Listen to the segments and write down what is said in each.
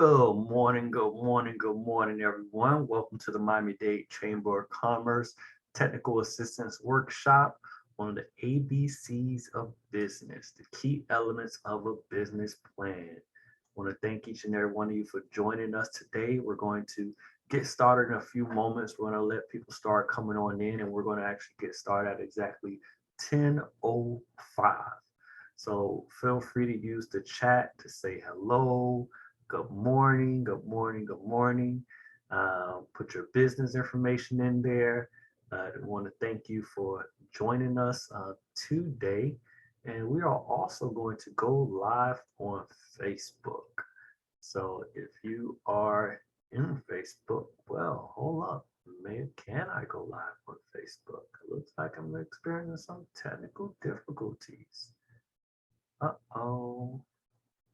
Good morning, everyone. Welcome to the Miami-Dade Chamber of Commerce Technical Assistance Workshop on the ABCs of business, the key elements of a business plan. I want to thank each and every one of you for joining us today. We're going to get started in a few moments. We're going to let people start coming on in, and we're going to actually get started at exactly 10:05. So feel free to use the chat to say hello. Good morning, good morning, good morning. Put your business information in there. I want to thank you for joining us today. And we are also going to go live on Facebook. So if you are in Facebook, well, hold up. Maybe can I go live on Facebook? It looks like I'm experiencing some technical difficulties. Uh-oh.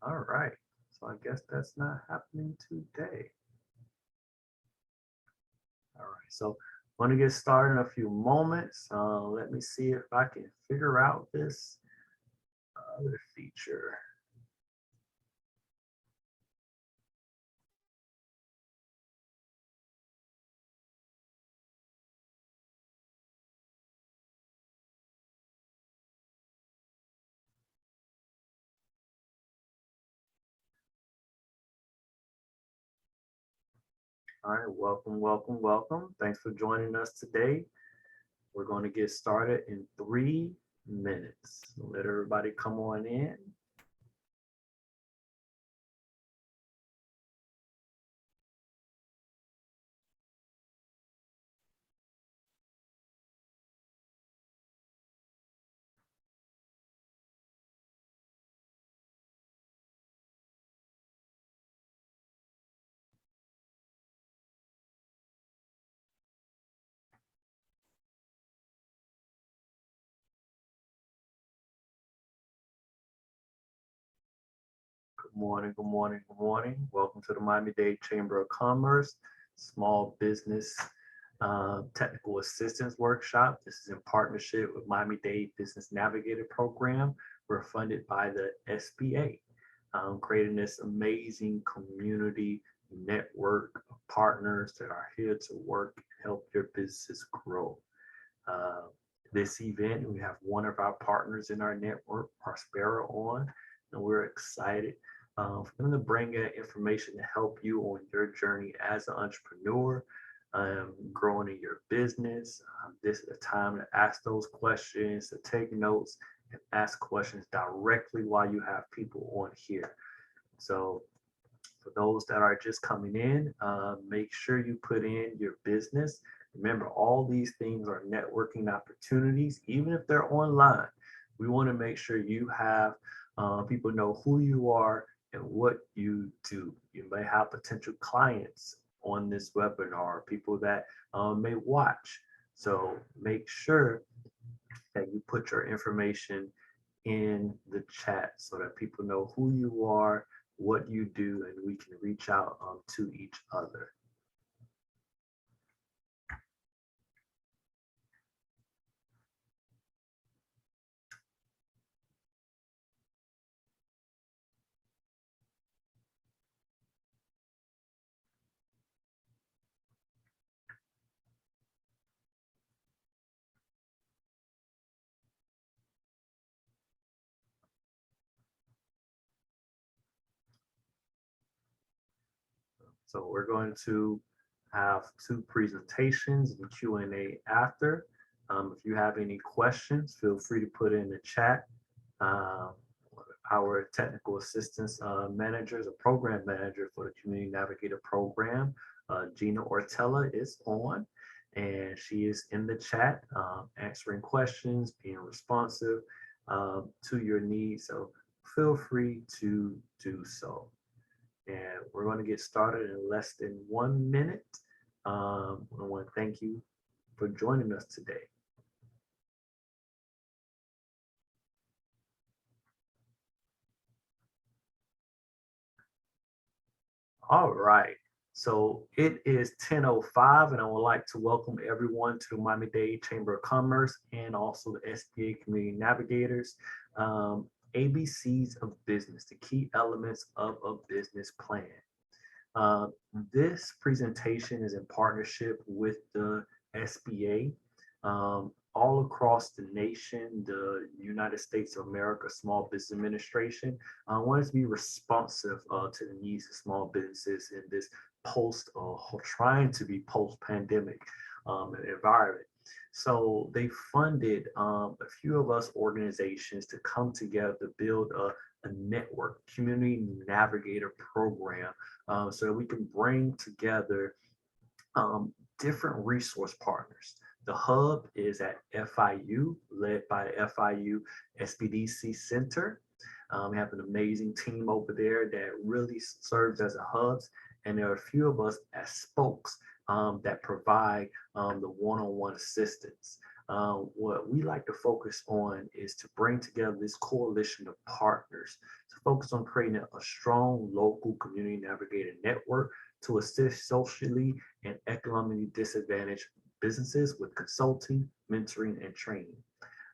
All right. So I guess that's not happening today. All right. So I'm going to get started in a few moments. Let me see if I can figure out this other feature. All right. Welcome. Thanks for joining us today. We're going to get started in 3 minutes. Let everybody come on in. Good morning. Welcome to the Miami-Dade Chamber of Commerce Small Business Technical Assistance Workshop. This is in partnership with Miami-Dade Business Navigator Program. We're funded by the SBA, creating this amazing community network of partners that are here to work and help your business grow. Uh, this event, we have one of our partners in our network, Prospero, on, and we're excited for them to bring that information to help you on your journey as an entrepreneur, growing in your business. This is a time to ask those questions, to take notes, and ask questions directly while you have people on here. So for those that are just coming in, make sure you put in your business. Remember, all these things are networking opportunities, even if they're online. We want to make sure you have people know who you are and what you do. You may have potential clients on this webinar, people that may watch. So make sure that you put your information in the chat so that people know who you are, what you do, and we can reach out to each other. So we're going to have 2 presentations and Q&A after. If you have any questions, feel free to put in the chat. Our technical assistance managers, a program manager for the Community Navigator Program, Gina Ortella, is on, and she is in the chat answering questions, being responsive to your needs. So feel free to do so. And we're going to get started in less than 1 minute. I want to thank you for joining us today. All right. So it is 10:05, and I would like to welcome everyone to the Miami-Dade Chamber of Commerce and also the SBA Community Navigators. ABCs of business, the key elements of a business plan. This presentation is in partnership with the SBA. All across the nation, the United States of America Small Business Administration wanted to be responsive to the needs of small businesses in this trying to be post-pandemic environment. So they funded a few of us organizations to come together to build a network, Community Navigator Program, so that we can bring together different resource partners. The hub is at FIU, led by the FIU SBDC Center. We have an amazing team over there that really serves as a hub. And there are a few of us as spokes that provide the one-on-one assistance. What we like to focus on is to bring together this coalition of partners to focus on creating a strong local community navigator network to assist socially and economically disadvantaged businesses with consulting, mentoring, and training.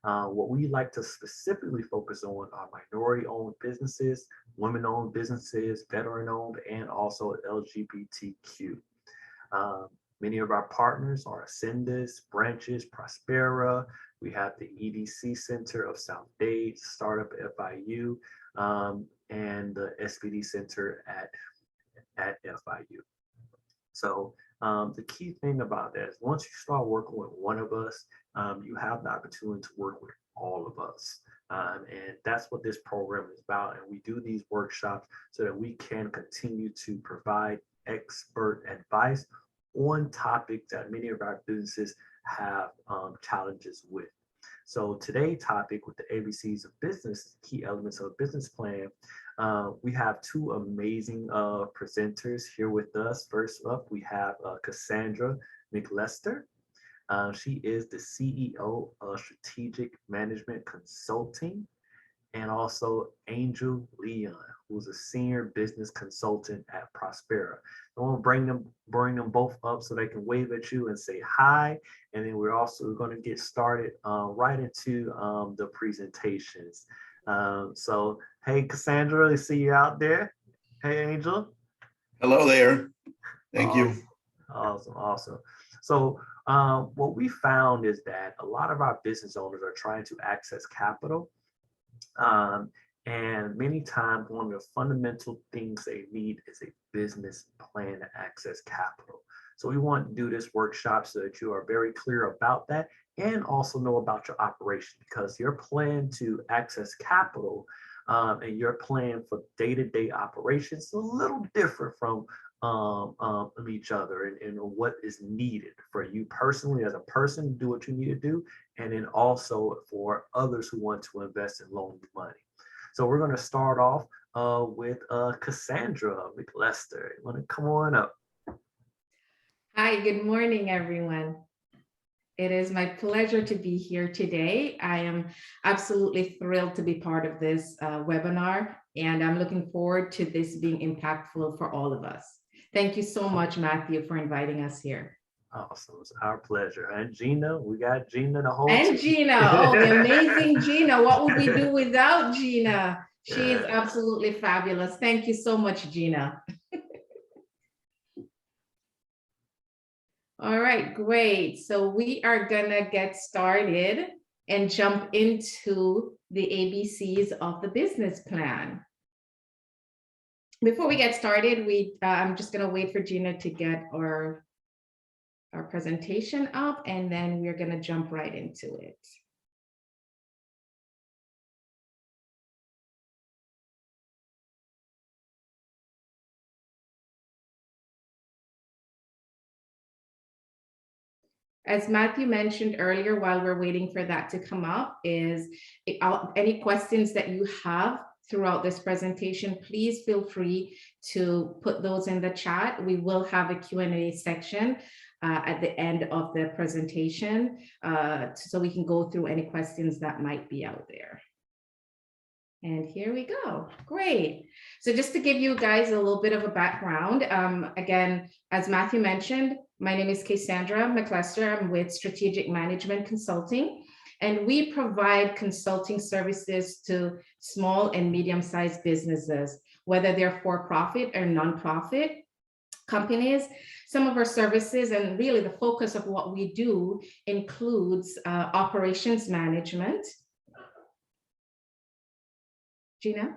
What we like to specifically focus on are minority-owned businesses, women-owned businesses, veteran-owned, and also LGBTQ. Many of our partners are Ascendus, Branches, Prospera. We have the EDC Center of South Dade, Startup FIU, and the SPD Center at FIU. So the key thing about that is once you start working with one of us, you have the opportunity to work with all of us. And that's what this program is about. And we do these workshops so that we can continue to provide expert advice on topics that many of our businesses have challenges with. So today's topic with the ABCs of business, key elements of a business plan, we have two amazing presenters here with us. First up, we have Cassandra McLester. She is the CEO of Strategic Management Consulting, and also Angel Leon, who's a senior business consultant at Prospera. I want to bring them both up so they can wave at you and say hi. And then we're going to get started right into the presentations. So, hey, Cassandra, I see you out there. Hey, Angel. Hello there. Thank you. Awesome. So what we found is that a lot of our business owners are trying to access capital. And many times one of the fundamental things they need is a business plan to access capital. So we want to do this workshop so that you are very clear about that and also know about your operation, because your plan to access capital and your plan for day-to-day operations is a little different from each other and what is needed for you personally as a person to do what you need to do, and then also for others who want to invest and loan you money. So we're going to start off with Cassandra McLester. You want to come on up? Hi, good morning, everyone. It is my pleasure to be here today. I am absolutely thrilled to be part of this webinar, and I'm looking forward to this being impactful for all of us. Thank you so much, Matthew, for inviting us here. Awesome, it's our pleasure. And Gina, we got Gina the whole And team. Gina, oh, the amazing Gina. What would we do without Gina? She is absolutely fabulous. Thank you so much, Gina. All right, great. So we are gonna get started and jump into the ABCs of the business plan. Before we get started, I'm just gonna wait for Gina to get our presentation up, and then we're gonna jump right into it. As Matthew mentioned earlier, while we're waiting for that to come up, is any questions that you have throughout this presentation, please feel free to put those in the chat. We will have a Q&A section at the end of the presentation, so we can go through any questions that might be out there. And here we go. Great. So just to give you guys a little bit of a background, again, as Matthew mentioned, my name is Cassandra McLester. I'm with Strategic Management Consulting, and we provide consulting services to small and medium-sized businesses, whether they're for-profit or nonprofit. companies. Some of our services and really the focus of what we do includes operations management. Gina?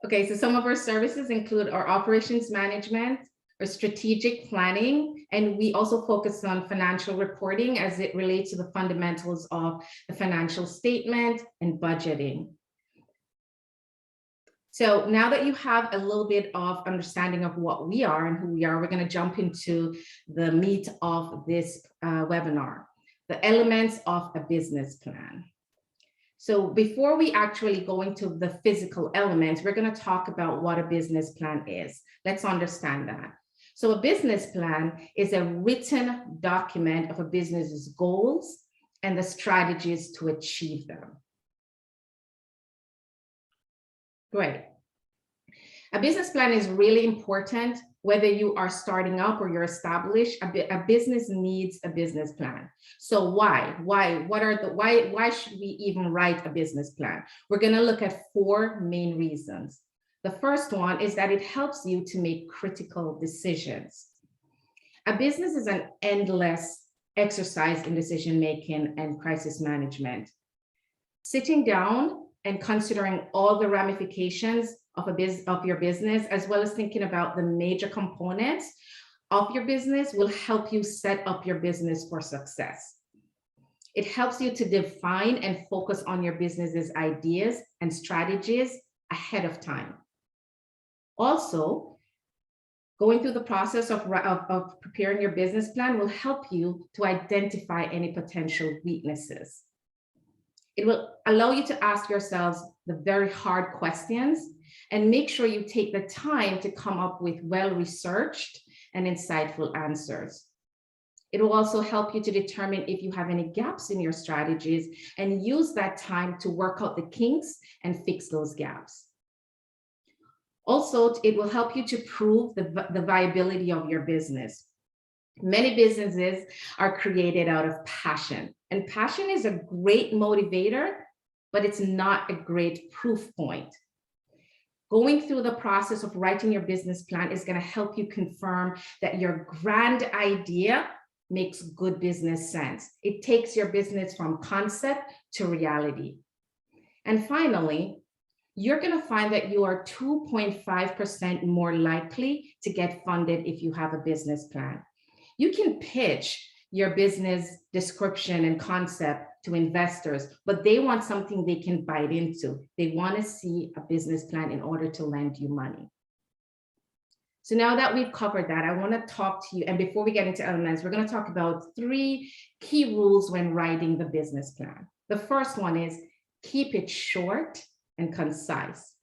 Okay, so some of our services include our operations management, or strategic planning, and we also focus on financial reporting as it relates to the fundamentals of the financial statement and budgeting. So now that you have a little bit of understanding of what we are and who we are, we're going to jump into the meat of this webinar, the elements of a business plan. So before we actually go into the physical elements, we're going to talk about what a business plan is. Let's understand that. So a business plan is a written document of a business's goals and the strategies to achieve them. Great. A business plan is really important, whether you are starting up or you're established. A business needs a business plan. So why? Why should we even write a business plan? We're going to look at 4 main reasons. The first one is that it helps you to make critical decisions. A business is an endless exercise in decision making and crisis management. Sitting down and considering all the ramifications of your business, as well as thinking about the major components of your business, will help you set up your business for success. It helps you to define and focus on your business's ideas and strategies ahead of time. Also, going through the process of preparing your business plan will help you to identify any potential weaknesses. It will allow you to ask yourselves the very hard questions and make sure you take the time to come up with well-researched and insightful answers. It will also help you to determine if you have any gaps in your strategies and use that time to work out the kinks and fix those gaps. Also, it will help you to prove the viability of your business. Many businesses are created out of passion, and passion is a great motivator, but it's not a great proof point. Going through the process of writing your business plan is going to help you confirm that your grand idea makes good business sense. It takes your business from concept to reality. And finally, you're going to find that you are 2.5% more likely to get funded if you have a business plan. You can pitch your business description and concept to investors, but they want something they can bite into. They want to see a business plan in order to lend you money. So now that we've covered that, I want to talk to you. And before we get into elements, we're going to talk about 3 key rules when writing the business plan. The first one is keep it short and concise.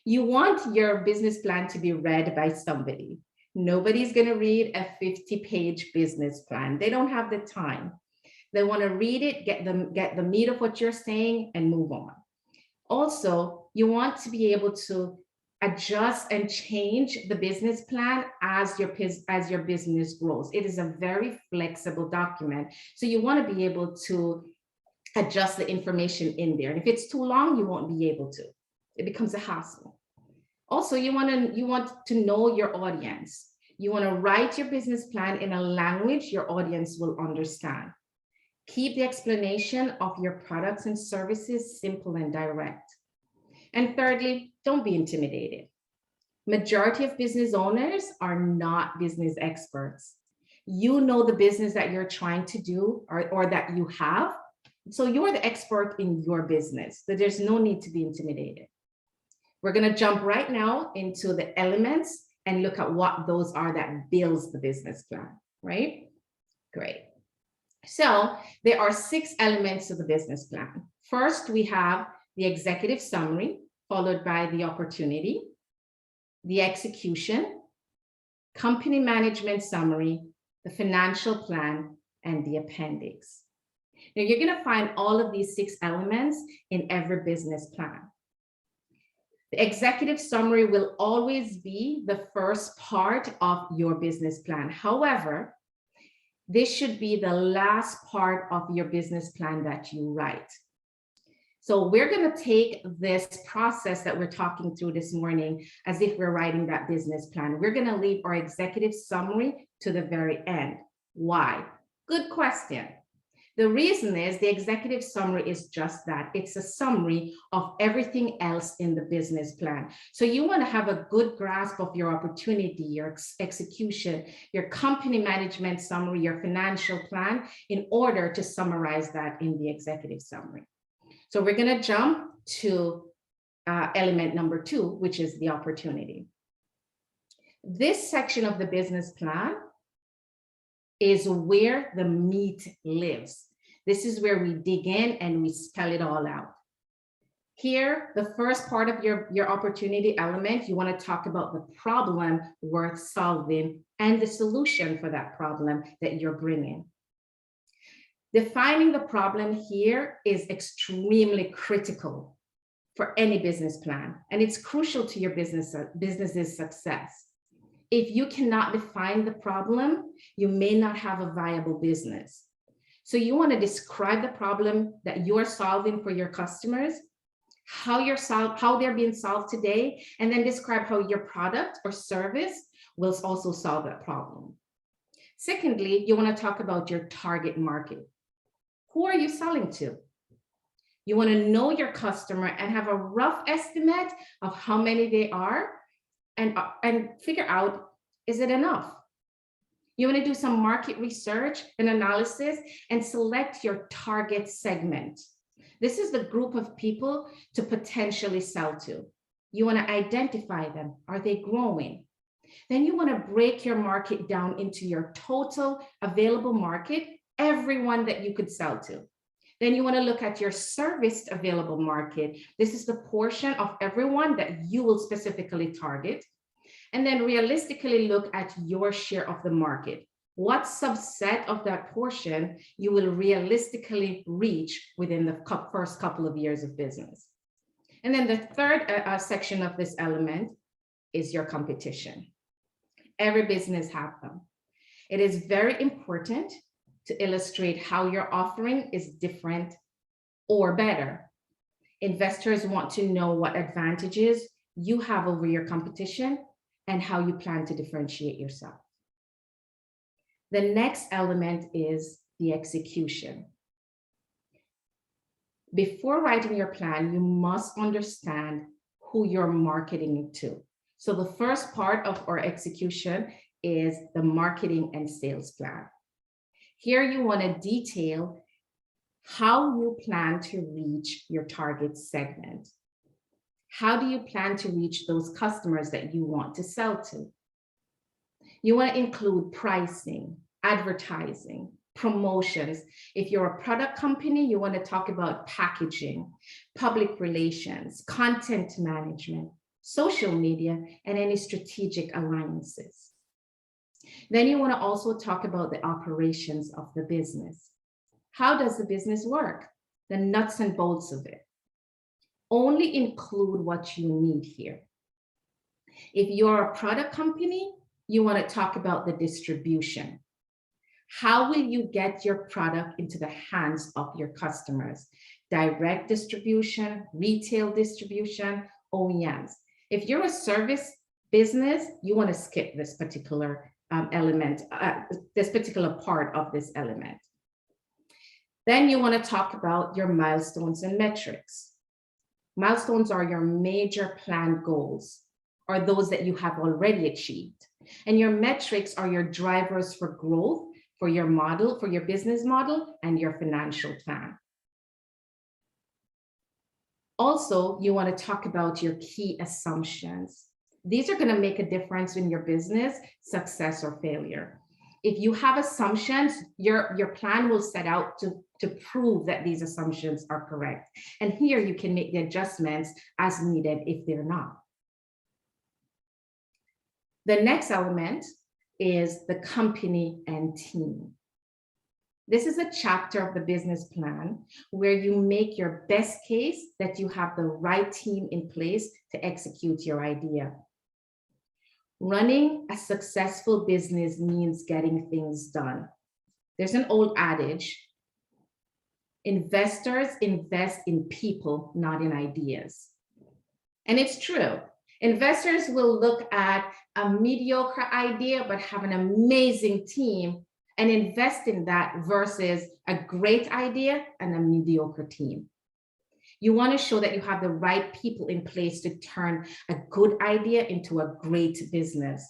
You want your business plan to be read by somebody. Nobody's going to read a 50-page business plan. They don't have the time. They want to read it, get the meat of what you're saying, and move on. Also, you want to be able to adjust and change the business plan as your business grows. It is a very flexible document, so you want to be able to adjust the information in there. And if it's too long, you won't be able to. It becomes a hassle. Also, you want to know your audience. You want to write your business plan in a language your audience will understand. Keep the explanation of your products and services simple and direct. And thirdly, don't be intimidated. Majority of business owners are not business experts. You know the business that you're trying to do or that you have. So you're the expert in your business. So there's no need to be intimidated. We're going to jump right now into the elements and look at what those are that builds the business plan, right? Great. So there are 6 elements to the business plan. First, we have the executive summary, followed by the opportunity, the execution, company management summary, the financial plan, and the appendix. Now, you're going to find all of these 6 elements in every business plan. The executive summary will always be the first part of your business plan. However, this should be the last part of your business plan that you write. So we're going to take this process that we're talking through this morning as if we're writing that business plan. We're going to leave our executive summary to the very end. Why? Good question. The reason is the executive summary is just that. It's a summary of everything else in the business plan. So you want to have a good grasp of your opportunity, your execution, your company management summary, your financial plan in order to summarize that in the executive summary. So we're going to jump to element number 2, which is the opportunity. This section of the business plan is where the meat lives. This is where we dig in and we spell it all out. Here, the first part of your opportunity element, you want to talk about the problem worth solving and the solution for that problem that you're bringing. Defining the problem here is extremely critical for any business plan, and it's crucial to your business's success. If you cannot define the problem, you may not have a viable business. So you want to describe the problem that you're solving for your customers, how they're being solved today, and then describe how your product or service will also solve that problem. Secondly, you want to talk about your target market. Who are you selling to? You want to know your customer and have a rough estimate of how many they are and figure out, is it enough? You want to do some market research and analysis and select your target segment. This is the group of people to potentially sell to. You want to identify them. Are they growing? Then you want to break your market down into your total available market, everyone that you could sell to. Then you want to look at your serviced available market. This is the portion of everyone that you will specifically target. And then realistically look at your share of the market. What subset of that portion you will realistically reach within the first couple of years of business. And then the third section of this element is your competition. Every business has them. It is very important to illustrate how your offering is different or better. Investors want to know what advantages you have over your competition and how you plan to differentiate yourself. The next element is the execution. Before writing your plan, you must understand who you're marketing to. So the first part of our execution is the marketing and sales plan. Here you want to detail how you plan to reach your target segment. How do you plan to reach those customers that you want to sell to? You want to include pricing, advertising, promotions. If you're a product company, you want to talk about packaging, public relations, content management, social media, and any strategic alliances. Then you want to also talk about the operations of the business. How does the business work? The nuts and bolts of it. Only include what you need here. If you're a product company, you want to talk about the distribution. How will you get your product into the hands of your customers? Direct distribution, retail distribution, OEMs. If you're a service business, you want to skip this particular element, this particular part of this element. Then you want to talk about your milestones and metrics. Milestones are your major planned goals, or those that you have already achieved. And your metrics are your drivers for growth, for your model, for your business model, and your financial plan. Also, you want to talk about your key assumptions. These are going to make a difference in your business success or failure. If you have assumptions, your plan will set out to prove that these assumptions are correct. And here you can make the adjustments as needed if they're not. The next element is the company and team. This is a chapter of the business plan where you make your best case that you have the right team in place to execute your idea. Running a successful business means getting things done. There's an old adage, Investors invest in people, not in ideas. And it's true. Investors will look at a mediocre idea, but have an amazing team and invest in that versus a great idea and a mediocre team. You want to show that you have the right people in place to turn a good idea into a great business.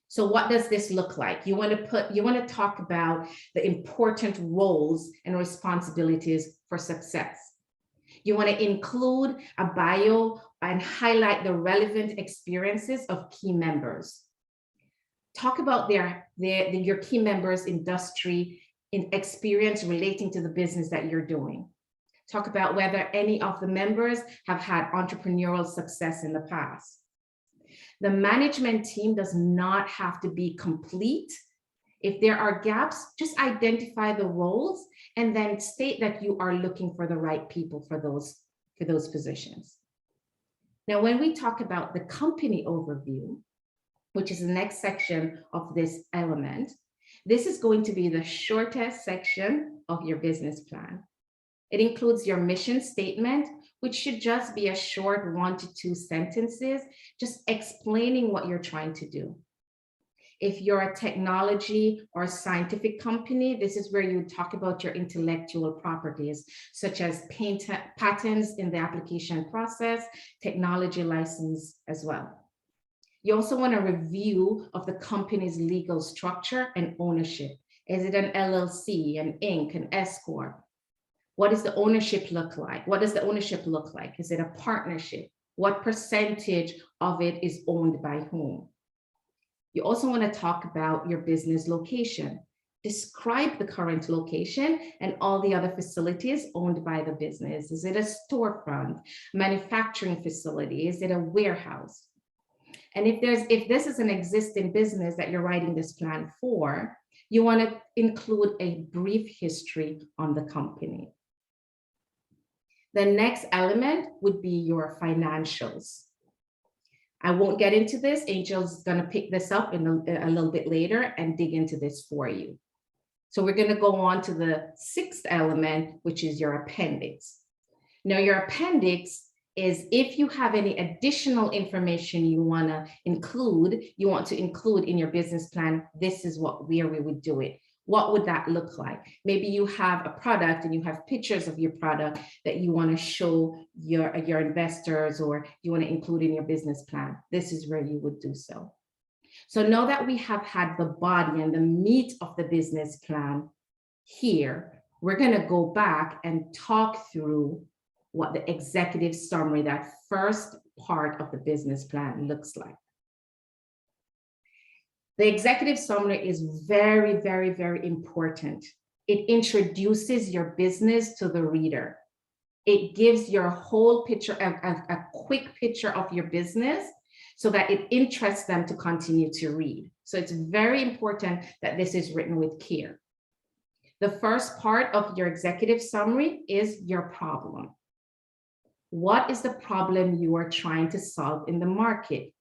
So what does this look like? You want to talk about the important roles and responsibilities for success. You want to include a bio and highlight the relevant experiences of key members. Talk about your key members' industry in experience relating to the business that you're doing. Talk about whether any of the members have had entrepreneurial success in the past. The management team does not have to be complete. If there are gaps, just identify the roles and then state that you are looking for the right people for those positions. Now, when we talk about the company overview, which is the next section of this element, this is going to be the shortest section of your business plan. It includes your mission statement, which should just be a short 1 to 2 sentences, just explaining what you're trying to do. If you're a technology or scientific company, this is where you would talk about your intellectual properties, such as patents in the application process, technology license as well. You also want a review of the company's legal structure and ownership. Is it an LLC, an Inc., an S Corp? What does the ownership look like? What does the ownership look like? Is it a partnership? What percentage of it is owned by whom? You also want to talk about your business location. Describe the current location and all the other facilities owned by the business. Is it a storefront, manufacturing facility? Is it a warehouse? And if this is an existing business that you're writing this plan for, you want to include a brief history on the company. The next element would be your financials. I won't get into this. Angel's going to pick this up in a little bit later and dig into this for you. So we're going to go on to the 6th element, which is your appendix. Now, your appendix is if you have any additional information you want to include in your business plan, this is where we would do it. What would that look like? Maybe you have a product and you have pictures of your product that you want to show your investors or you want to include in your business plan. This is where you would do so. So now that we have had the body and the meat of the business plan here, we're going to go back and talk through what the executive summary, that first part of the business plan, looks like. The executive summary is very, very, very important. It introduces your business to the reader. It gives your whole picture, a quick picture of your business so that it interests them to continue to read. So it's very important that this is written with care. The first part of your executive summary is your problem. What is the problem you are trying to solve in the market?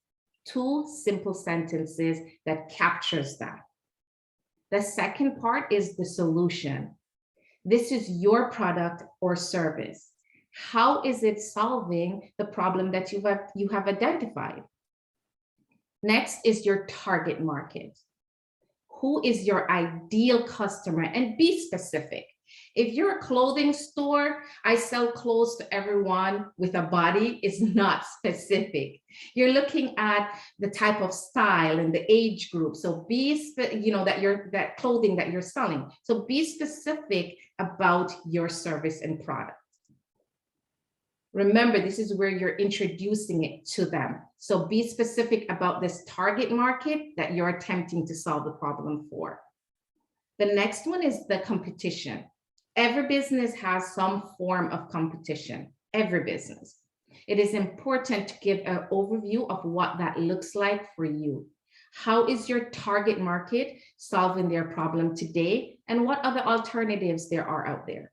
2 simple sentences that captures that. The second part is the solution. This is your product or service. How is it solving the problem that you have identified? Next is your target market. Who is your ideal customer? And be specific. If you're a clothing store, I sell clothes to everyone with a body is not specific. You're looking at the type of style and the age group. So that clothing that you're selling. So be specific about your service and product. Remember, this is where you're introducing it to them. So be specific about this target market that you're attempting to solve the problem for. The next one is the competition. Every business has some form of competition, every business. It is important to give an overview of what that looks like for you. How is your target market solving their problem today, and what other alternatives there are out there?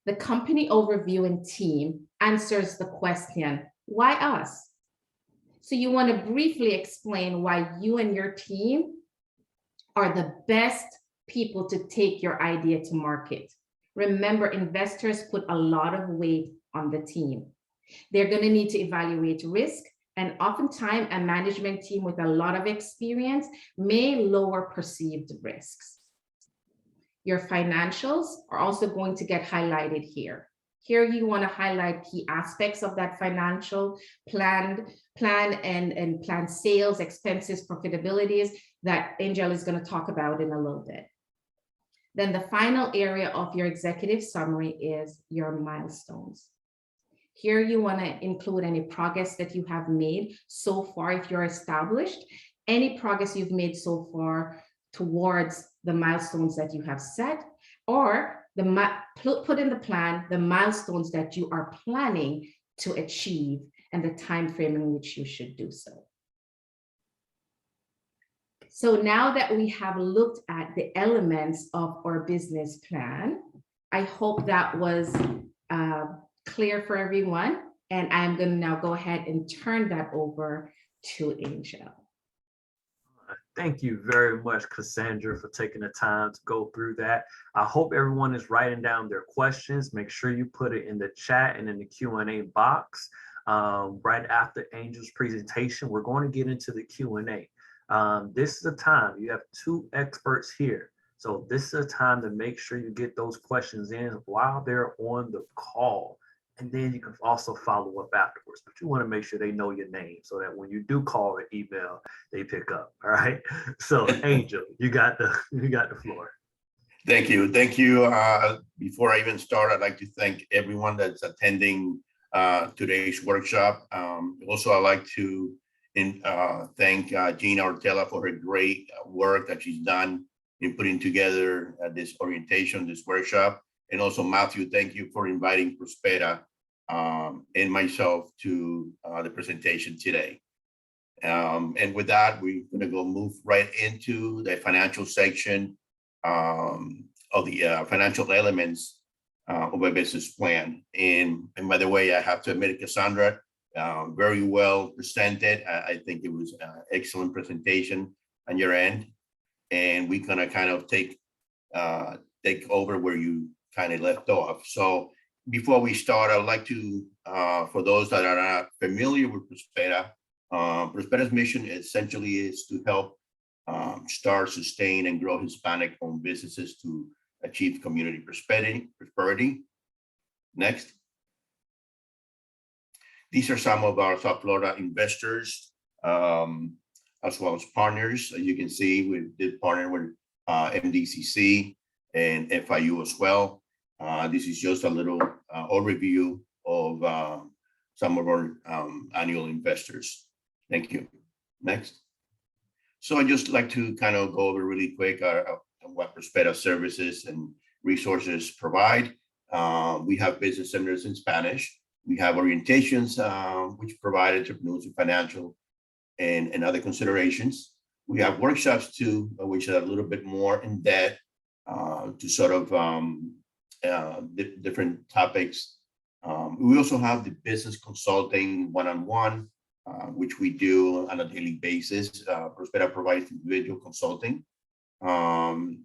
The company overview and team answers the question, why us? So you want to briefly explain why you and your team are the best people to take your idea to market. Remember, investors put a lot of weight on the team. They're going to need to evaluate risk, and oftentimes a management team with a lot of experience may lower perceived risks. Your financials are also going to get highlighted here. Here you want to highlight key aspects of that financial plan and plan sales, expenses, profitabilities that Angel is going to talk about in a little bit. Then the final area of your executive summary is your milestones. Here you want to include any progress that you have made so far if you're established, any progress you've made so far towards the milestones that you have set, or put in the plan the milestones that you are planning to achieve and the time frame in which you should do so. So now that we have looked at the elements of our business plan, I hope that was clear for everyone. And I'm going to now go ahead and turn that over to Angel. Thank you very much, Cassandra, for taking the time to go through that. I hope everyone is writing down their questions. Make sure you put it in the chat and in the Q&A box. Right after Angel's presentation, we're going to get into the Q&A. This is a time, you have two experts here. So this is a time to make sure you get those questions in while they're on the call. And then you can also follow up afterwards, but you want to make sure they know your name so that when you do call or email, they pick up. All right. So Angel, you got the floor. Thank you. Thank you. Before I even start, I'd like to thank everyone that's attending today's workshop. Also, I'd like to thank Gina Ortella for her great work that she's done in putting together this orientation, this workshop. And also, Matthew, thank you for inviting Prospera and myself to the presentation today. And with that, we're going to go move right into the financial section of the financial elements of a business plan. And by the way, I have to admit, Cassandra, very well presented. I think it was an excellent presentation on your end. And we're going to kind of take over where you kind of left off. So before we start, I would like to, for those that are not familiar with Prospera, Prospera's mission essentially is to help start, sustain, and grow Hispanic-owned businesses to achieve community prosperity. Next. These are some of our South Florida investors, as well as partners. As you can see, we did partner with MDCC and FIU as well. This is just a little overview of some of our annual investors. Thank you. Next. So I'd just like to kind of go over really quick what Prospera services and resources provide. We have business seminars in Spanish. We have orientations, which provide entrepreneurs with financial and other considerations. We have workshops too, which are a little bit more in depth to sort of different topics. We also have the business consulting one-on-one, which we do on a daily basis. Prospera provides individual consulting, and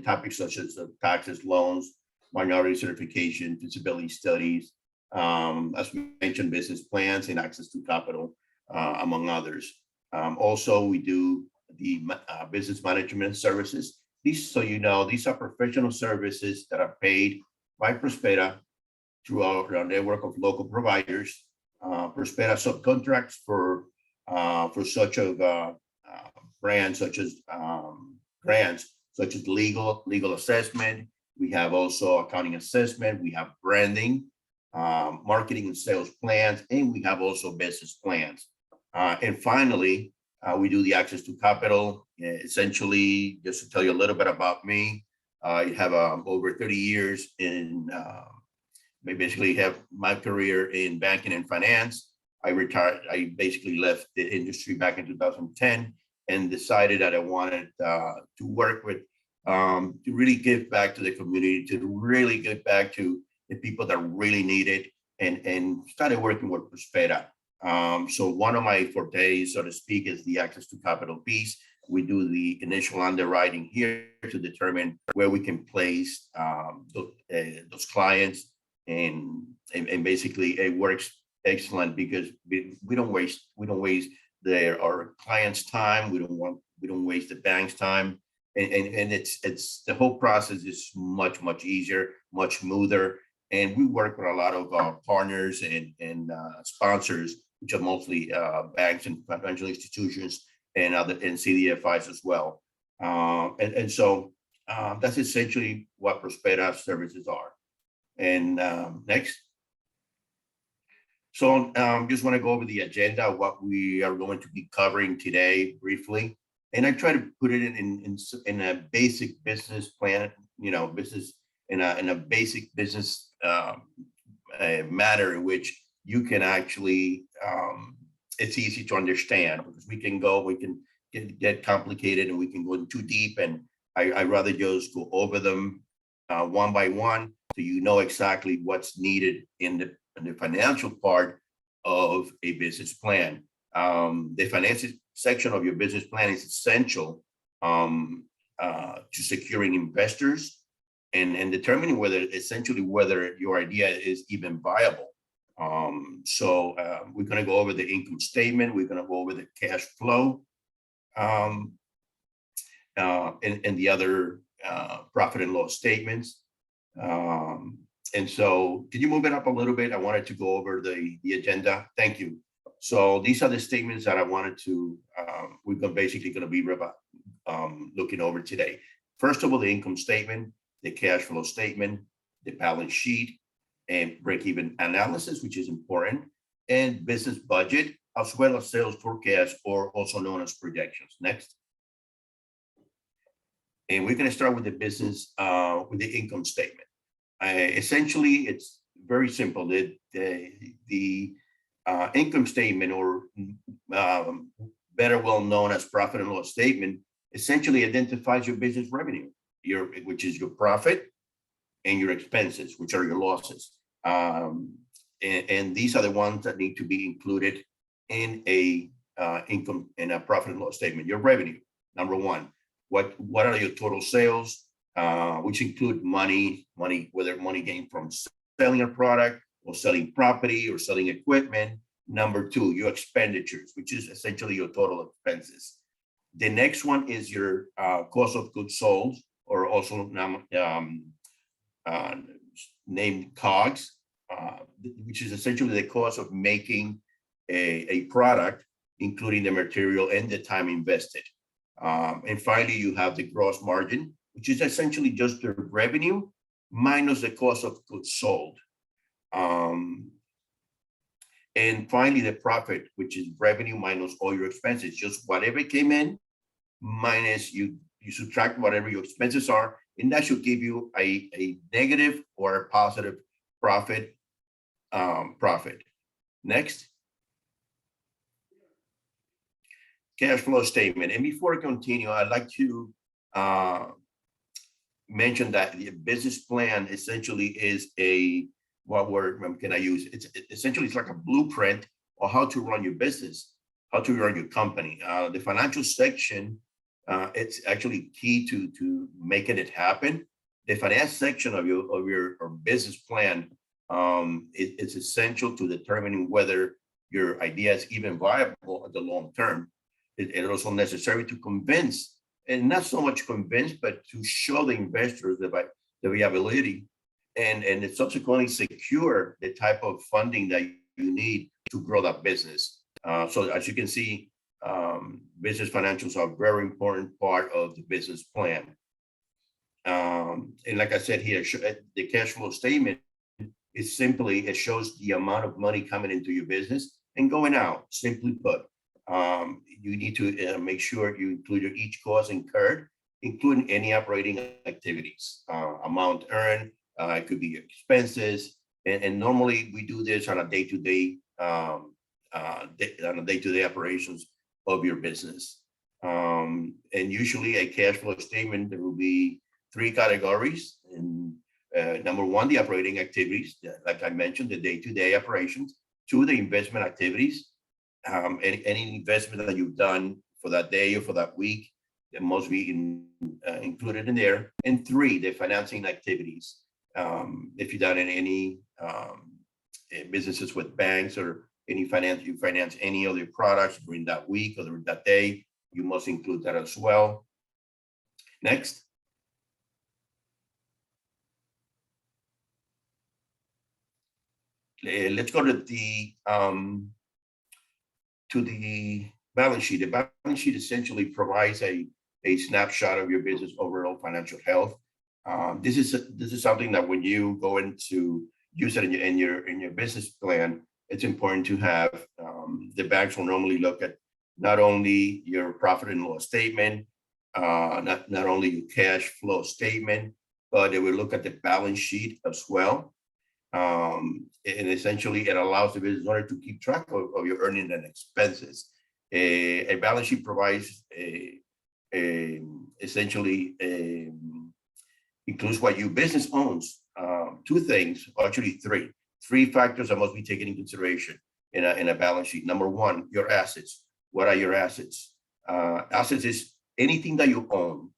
topics such as taxes, loans, minority certification, feasibility studies, as we mentioned, business plans and access to capital, among others. Also, we do the business management services. These, so you know, these are professional services that are paid by Prospera through our network of local providers. Prospera subcontracts for such of brands such as legal assessment. We have also accounting assessment. We have branding, marketing and sales plans, and we have also business plans. And finally, we do the access to capital. Essentially, just to tell you a little bit about me, I have over 30 years in, I basically have my career in banking and finance. I basically left the industry back in 2010 and decided that I wanted to work with, to really give back to the community, to really give back to the people that really need it, and started working with Prospera. So one of my fortes, so to speak, is the access to capital piece. we do the initial underwriting here to determine where we can place those clients, and basically it works excellent because we don't waste our clients' time. We don't waste the bank's time, and it's the whole process is much easier, much smoother. And we work with a lot of partners and sponsors, which are mostly banks and financial institutions and other and CDFIs as well. So that's essentially what Prospera services are. And next. So just want to go over the agenda of what we are going to be covering today briefly. And I try to put it in a basic business plan, business in a basic business matter in which you can actually, it's easy to understand, because we can get complicated and we can go in too deep, and I rather just go over them one by one, so you know exactly what's needed in the financial part of a business plan. The financial section of your business plan is essential to securing investors and determining whether your idea is even viable. So we're going to go over the income statement. We're going to go over the cash flow and the other profit and loss statements. And so can you move it up a little bit? I wanted to go over the agenda. Thank you. So these are the statements that I wanted to, we're basically going to be looking over today. First of all, the income statement, the cash flow statement, the balance sheet, and break-even analysis, which is important, and business budget, as well as sales forecast, or also known as projections. Next. And we're going to start with the business, with the income statement. Essentially, it's very simple. The income statement, or better well known as profit and loss statement, essentially identifies your business revenue, which is your profit, and your expenses, which are your losses. And these are the ones that need to be included in a profit and loss statement. Your revenue, number one. What are your total sales, which include money, whether money gained from selling a product or selling property or selling equipment. Number two, your expenditures, which is essentially your total expenses. The next one is your cost of goods sold, or also named COGS, which is essentially the cost of making a product, including the material and the time invested. And finally, you have the gross margin, which is essentially just the revenue minus the cost of goods sold. And finally, the profit, which is revenue minus all your expenses, just whatever came in minus you subtract whatever your expenses are, and that should give you a negative or a positive profit. Next. Cash flow statement. And before I continue, I'd like to mention that the business plan essentially is what word can I use? It's essentially like a blueprint on how to run your business, how to run your company. The financial section, it's actually key to making it happen. The finance section of your business plan, it's essential to determining whether your idea is even viable at the long term. It's also necessary to convince, and not so much convince, but to show the investors the viability and subsequently secure the type of funding that you need to grow that business. So as you can see, business financials are a very important part of the business plan. And like I said here, the cash flow statement is simply, it shows the amount of money coming into your business and going out. Simply put, you need to make sure you include each cost incurred, including any operating activities, amount earned, it could be expenses, and normally we do this on a day-to-day operations of your business. And usually a cash flow statement, there will be three categories. And number one, the operating activities, like I mentioned, the day-to-day operations. Two, the investment activities, any investment that you've done for that day or for that week, that must be included in there. And 3, the financing activities. If you've done any businesses with banks or you finance any other products during that week or during that day, you must include that as well. Next. Let's go to the balance sheet. The balance sheet essentially provides a snapshot of your business overall financial health. This is something that when you go into use it in your business plan, it's important to have. The banks will normally look at not only your profit and loss statement, not only your cash flow statement, but they will look at the balance sheet as well. And essentially, it allows the business owner to keep track of your earnings and expenses. A balance sheet provides essentially includes what your business owns. 2 things, actually 3 factors that must be taken into consideration in a balance sheet. Number 1, your assets. What are your assets? Assets is anything that you own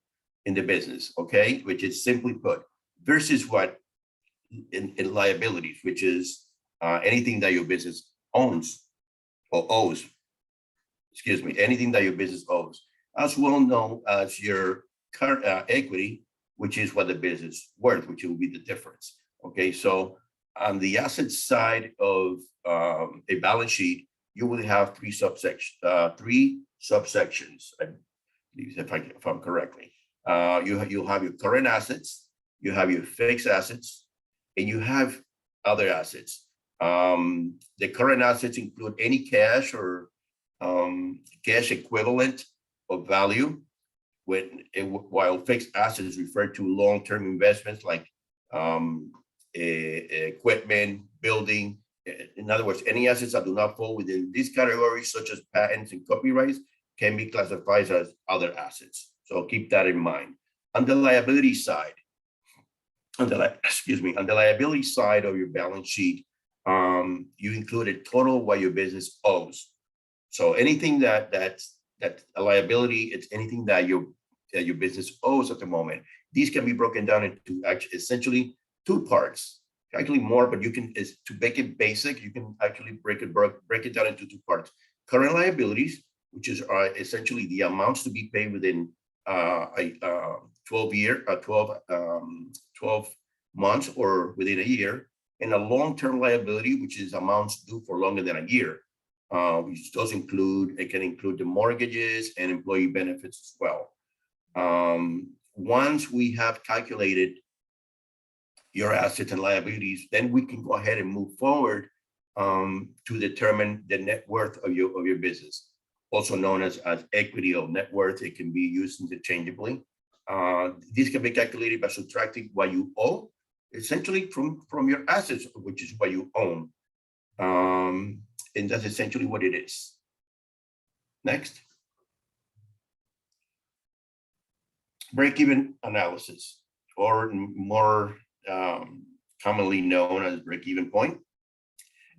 in the business, okay, which is simply put, versus what in liabilities, which is anything that your business owns or owes. Excuse me, anything that your business owes, as well known as your current equity, which is what the business worth, which will be the difference. Okay, so on the asset side of a balance sheet, you will have 3 subsections. I believe if I'm correctly. You'll have your current assets, you have your fixed assets, and you have other assets. The current assets include any cash or cash equivalent of value, while fixed assets refer to long-term investments like equipment, building. In other words, any assets that do not fall within these categories, such as patents and copyrights, can be classified as other assets. So keep that in mind. On the liability side, on the liability side of your balance sheet, you included total what your business owes. So anything that's a liability, it's anything that your business owes at the moment. These can be broken down into essentially 2 parts. Actually more, but you can, to make it basic, you can actually break it down into 2 parts. Current liabilities, which are essentially the amounts to be paid within a 12 months or within a year, and a long-term liability, which is amounts due for longer than a year, which does include, it can include the mortgages and employee benefits as well. Once we have calculated your assets and liabilities, then we can go ahead and move forward to determine the net worth of your business, also known as equity or net worth. It can be used interchangeably. This can be calculated by subtracting what you owe, essentially from your assets, which is what you own. And that's essentially what it is. Next. Break-even analysis, or more commonly known as break-even point.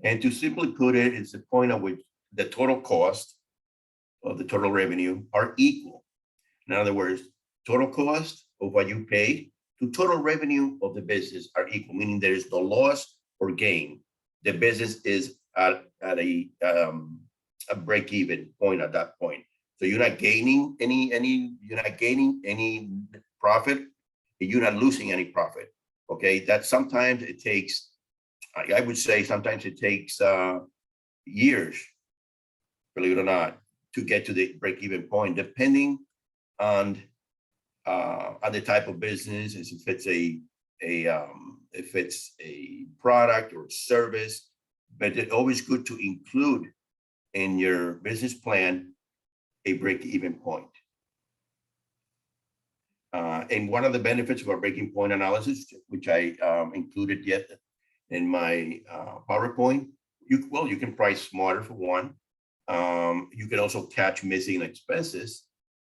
And to simply put it, it's the point at which the total cost of the total revenue are equal. In other words, total cost of what you paid to total revenue of the business are equal, meaning there is no loss or gain. The business is at a break-even point at that point. So you're not gaining any profit, and you're not losing any profit. Okay, that sometimes it takes, I would say sometimes it takes years, believe it or not, to get to the break-even point, depending on the type of business, as if it's a product or service. But it's always good to include in your business plan a break-even point. And one of the benefits of our breaking point analysis, which I included yet in my PowerPoint, you can price smarter for one. You can also catch missing expenses,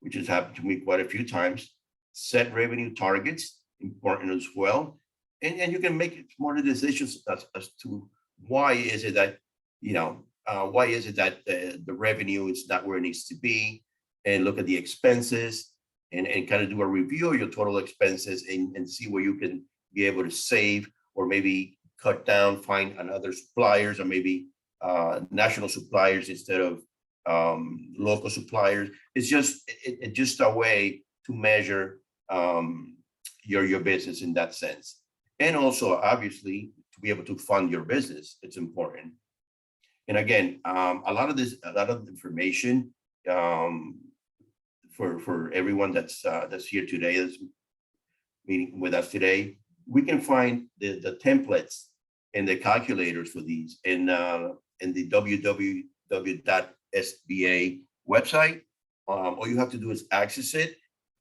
which has happened to me quite a few times. Set revenue targets, important as well. And you can make smarter decisions as to why is it that, the revenue is not where it needs to be, and look at the expenses and kind of do a review of your total expenses and see where you can be able to save or maybe cut down, find another suppliers or maybe national suppliers instead of local suppliers. It's just a way to measure your business in that sense. And also, obviously, to be able to fund your business, it's important. And again, a lot of information for everyone that's here today, that's meeting with us today, we can find the templates and the calculators for these in the www.sba website. All you have to do is access it,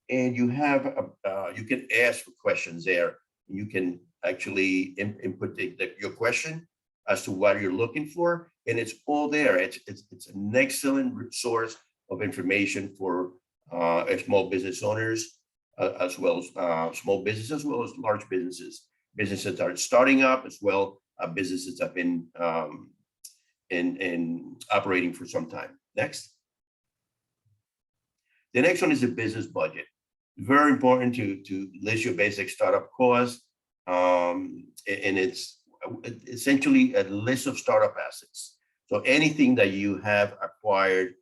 and you can ask for questions there. You can actually input your question as to what you're looking for, and it's all there. It's an excellent resource of information for small business owners, as well as small businesses, as well as large businesses that are starting up, as well businesses that have been in operating for some time. Next. The next one is a business budget. Very important to list your basic startup costs, and it's essentially a list of startup assets. So anything that you have acquired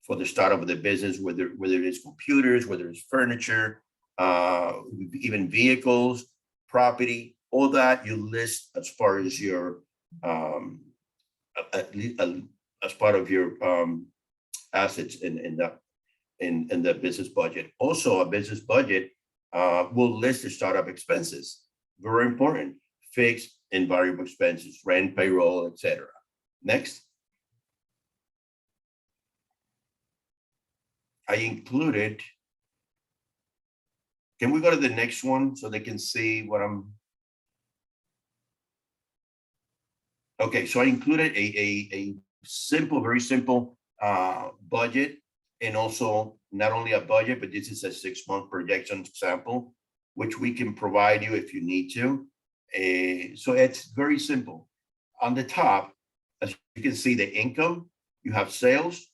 for the startup of the business, whether it is computers, whether it's furniture, even vehicles, property, all that you list as far as your as part of your assets in the business budget. Also, a business budget will list the startup expenses. Very important: fixed and variable expenses, rent, payroll, etc. Next. I included, can we go to the next one so they can see what I'm, okay, so I included a simple, very simple budget, and also not only a budget, but this is a 6-month projection sample, which we can provide you if you need to. So it's very simple. On the top, as you can see, the income, you have sales,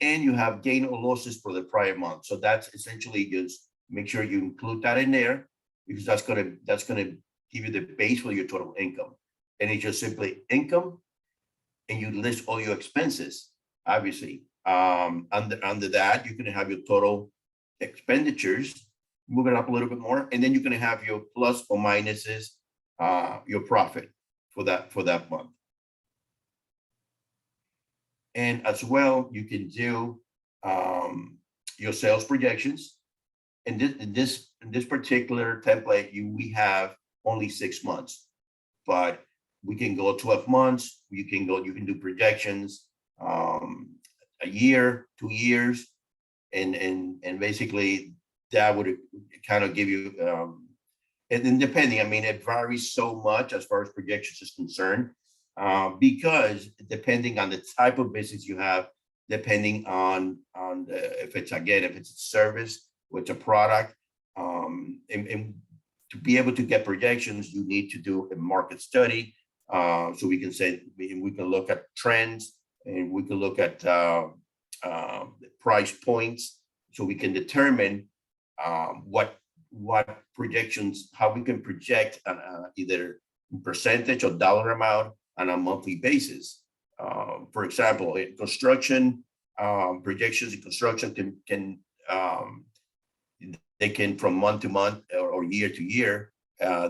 and you have gain or losses for the prior month. So that's essentially just make sure you include that in there, because that's gonna give you the base for your total income. And it's just simply income, and you list all your expenses. Obviously, under that, you're gonna have your total expenditures. Move it up a little bit more, and then you're gonna have your plus or minuses, your profit for that month. And as well, you can do your sales projections. And in this particular template, we have only 6 months, but we can go 12 months. You can do projections, a year, 2 years, and basically that would kind of give you. And then depending, I mean, it varies so much as far as projections is concerned. Because depending on the type of business you have, depending on if it's a service or it's a product, and to be able to get projections, you need to do a market study. So we can say we can look at trends, and we can look at price points, so we can determine what projections, how we can project either percentage or dollar amount on a monthly basis. For example, in construction, projections in construction can they can, from month to month or year to year,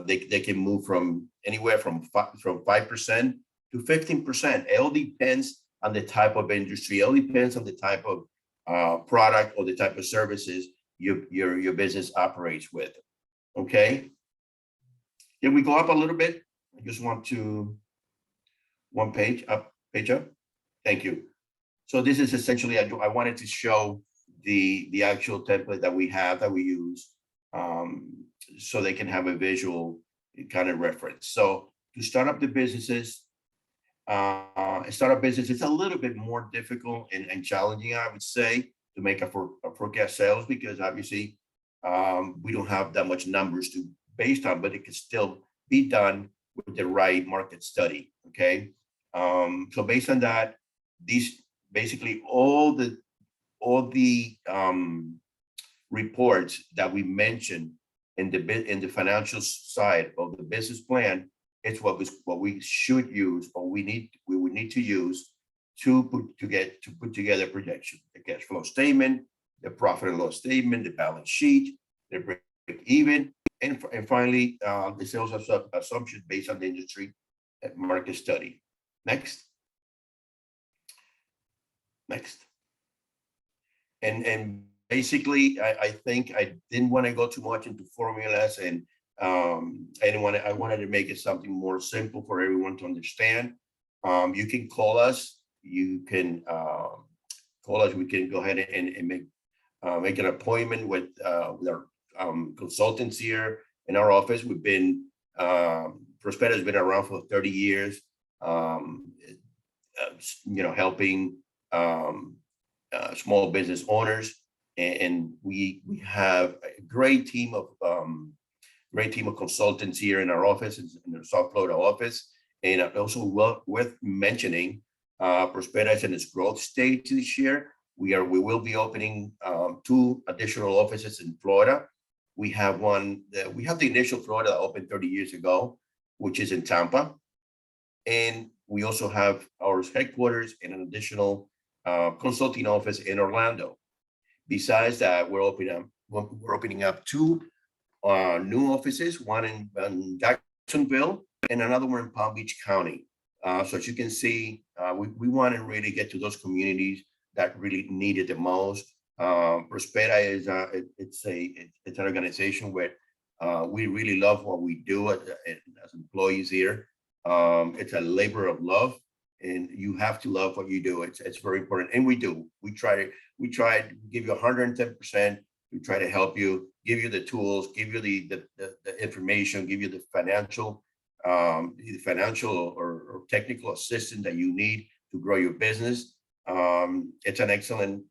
they can move from anywhere from 5% to 15%. It all depends on the type of industry. It all depends on the type of product or the type of services your business operates with. Okay. Can we go up a little bit? I just want to one page up. Thank you. So this is essentially, I wanted to show the actual template that we have, that we use, so they can have a visual kind of reference. So to start up the businesses, it's a little bit more difficult and challenging, I would say, to make a forecast sales, because obviously we don't have that much numbers to based on, but it can still be done with the right market study. Okay. So based on that, these basically all the reports that we mentioned in the financial side of the business plan, it's what we should use, or we would need to use to put together projection, the cash flow statement, the profit and loss statement, the balance sheet, the break even, and finally the sales assumption based on the industry market study. Next. And basically, I think I didn't want to go too much into formulas, and I wanted to make it something more simple for everyone to understand. You can call us. You can call us. We can go ahead and make an appointment with our consultants here in our office. We've been Prospera has been around for 30 years. Helping small business owners, and we have a great team of consultants here in our office, in the South Florida office. And also worth mentioning, Prospera is in its growth stage this year. We will be opening 2 additional offices in Florida. We have the initial Florida that opened 30 years ago, which is in Tampa. And we also have our headquarters in an additional consulting office in Orlando. Besides that, we're opening up 2 new offices, one in Jacksonville and another one in Palm Beach County. So as you can see, we want to really get to those communities that really need it the most. Prospera is it's an organization where we really love what we do as employees here. It's a labor of love, and you have to love what you do. It's very important, and we do. We try to give you 110%. We try to help you, give you the tools, give you the information, give you the financial or technical assistance that you need to grow your business. It's an excellent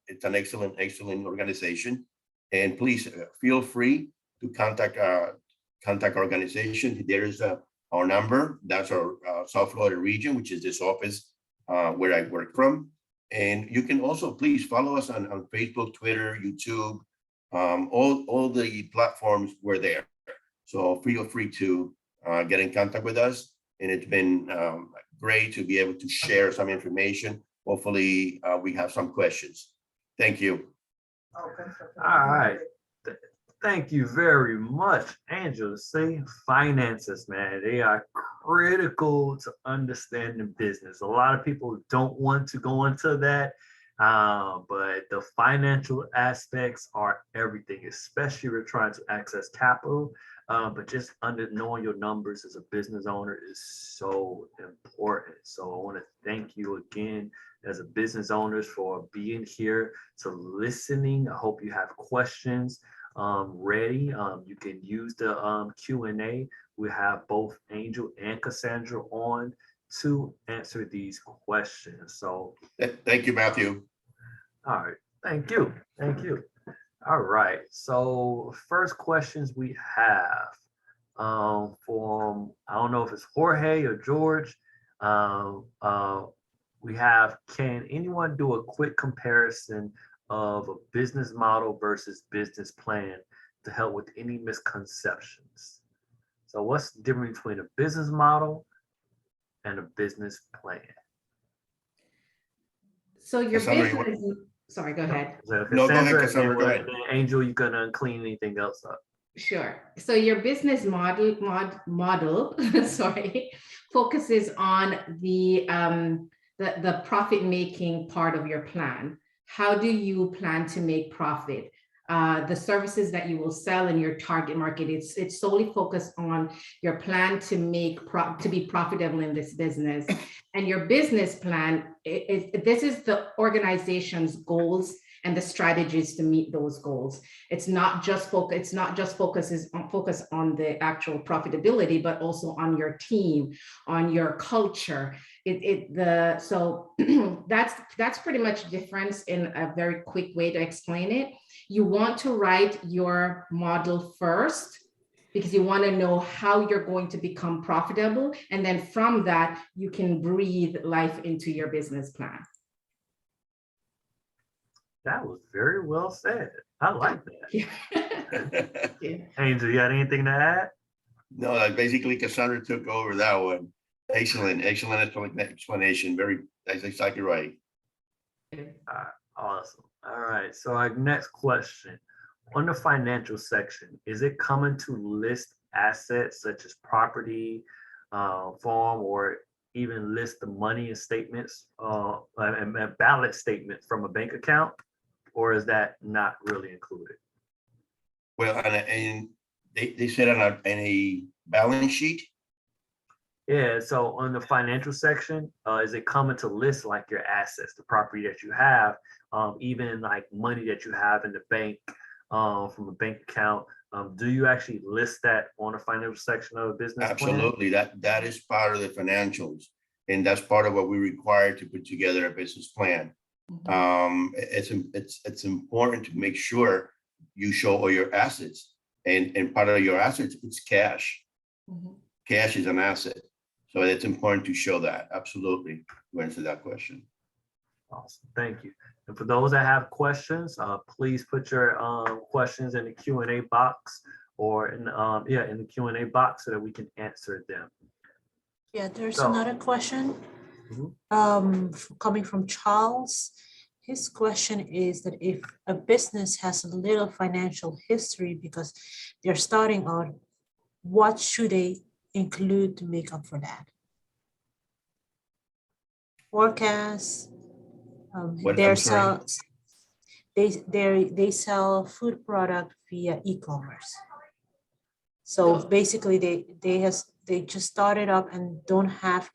organization, and please feel free to contact our organization. There is our number. That's our South Florida region, which is this office where I work from. And you can also please follow us on Facebook, Twitter, YouTube, all the platforms. We're there. So feel free to get in contact with us. And it's been great to be able to share some information. Hopefully we have some questions. Thank you. All right. Thank you very much, Angela. See, finances, man, they are critical to understanding business. A lot of people don't want to go into that, but the financial aspects are everything, especially if you're trying to access capital. But just knowing your numbers as a business owner is so important. So I want to thank you again as a business owners for being here, to listening. I hope you have questions ready. You can use the Q&A. We have both Angel and Cassandra on to answer these questions. So thank you, Matthew. All right, thank you. All right, so first questions we have from, I don't know if it's Jorge or George. We have, can anyone do a quick comparison of a business model versus business plan to help with any misconceptions? So what's the difference between a business model and a business plan? So your business, sorry, go ahead. No, go ahead, Cassandra, go ahead. Angel, you gonna clean anything else up? Sure. So your business model, sorry, focuses on the profit-making part of your plan. How do you plan to make profit? The services that you will sell in your target market, it's solely focused on your plan to be profitable in this business. And your business plan, this is the organization's goals and the strategies to meet those goals. It's not just focus on the actual profitability, but also on your team, on your culture. So that's pretty much the difference in a very quick way to explain it. You want to write your model first because you want to know how you're going to become profitable. And then from that, you can breathe life into your business plan. That was very well said. I like that. Yeah. Angel, you got anything to add? No, basically Cassandra took over that one. Excellent explanation. That's exactly right. Awesome. All right. So our next question. On the financial section, is it common to list assets such as property, farm, or even list the money and statements and balance statement from a bank account? Or is that not really included? Well, and they said on a balance sheet. Yeah, so on the financial section, is it common to list like your assets, the property that you have, even like money that you have in the bank, from a bank account? Do you actually list that on the financial section of a business plan? Absolutely. That is part of the financials. And that's part of what we require to put together a business plan. It's important to make sure you show all your assets, and part of your assets is cash. Cash is an asset. So it's important to show that. Absolutely. To answer that question. Awesome, thank you. And for those that have questions, please put your questions in the Q&A box, or in the Q&A box so that we can answer them. Yeah, there's So- another question coming from Charles. His question is that if a business has a little financial history because they're starting out, what should they include to make up for that? Forecasts. They sell food product via e-commerce. So basically, they just started up and don't have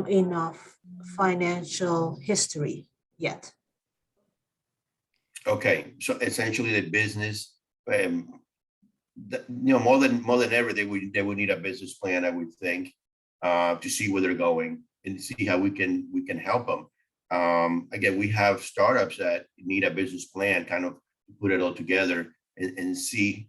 enough financial history yet. Okay, so essentially the business, more than ever, they would need a business plan, I would think, to see where they're going and see how we can help them. Again, we have startups that need a business plan, kind of put it all together and see,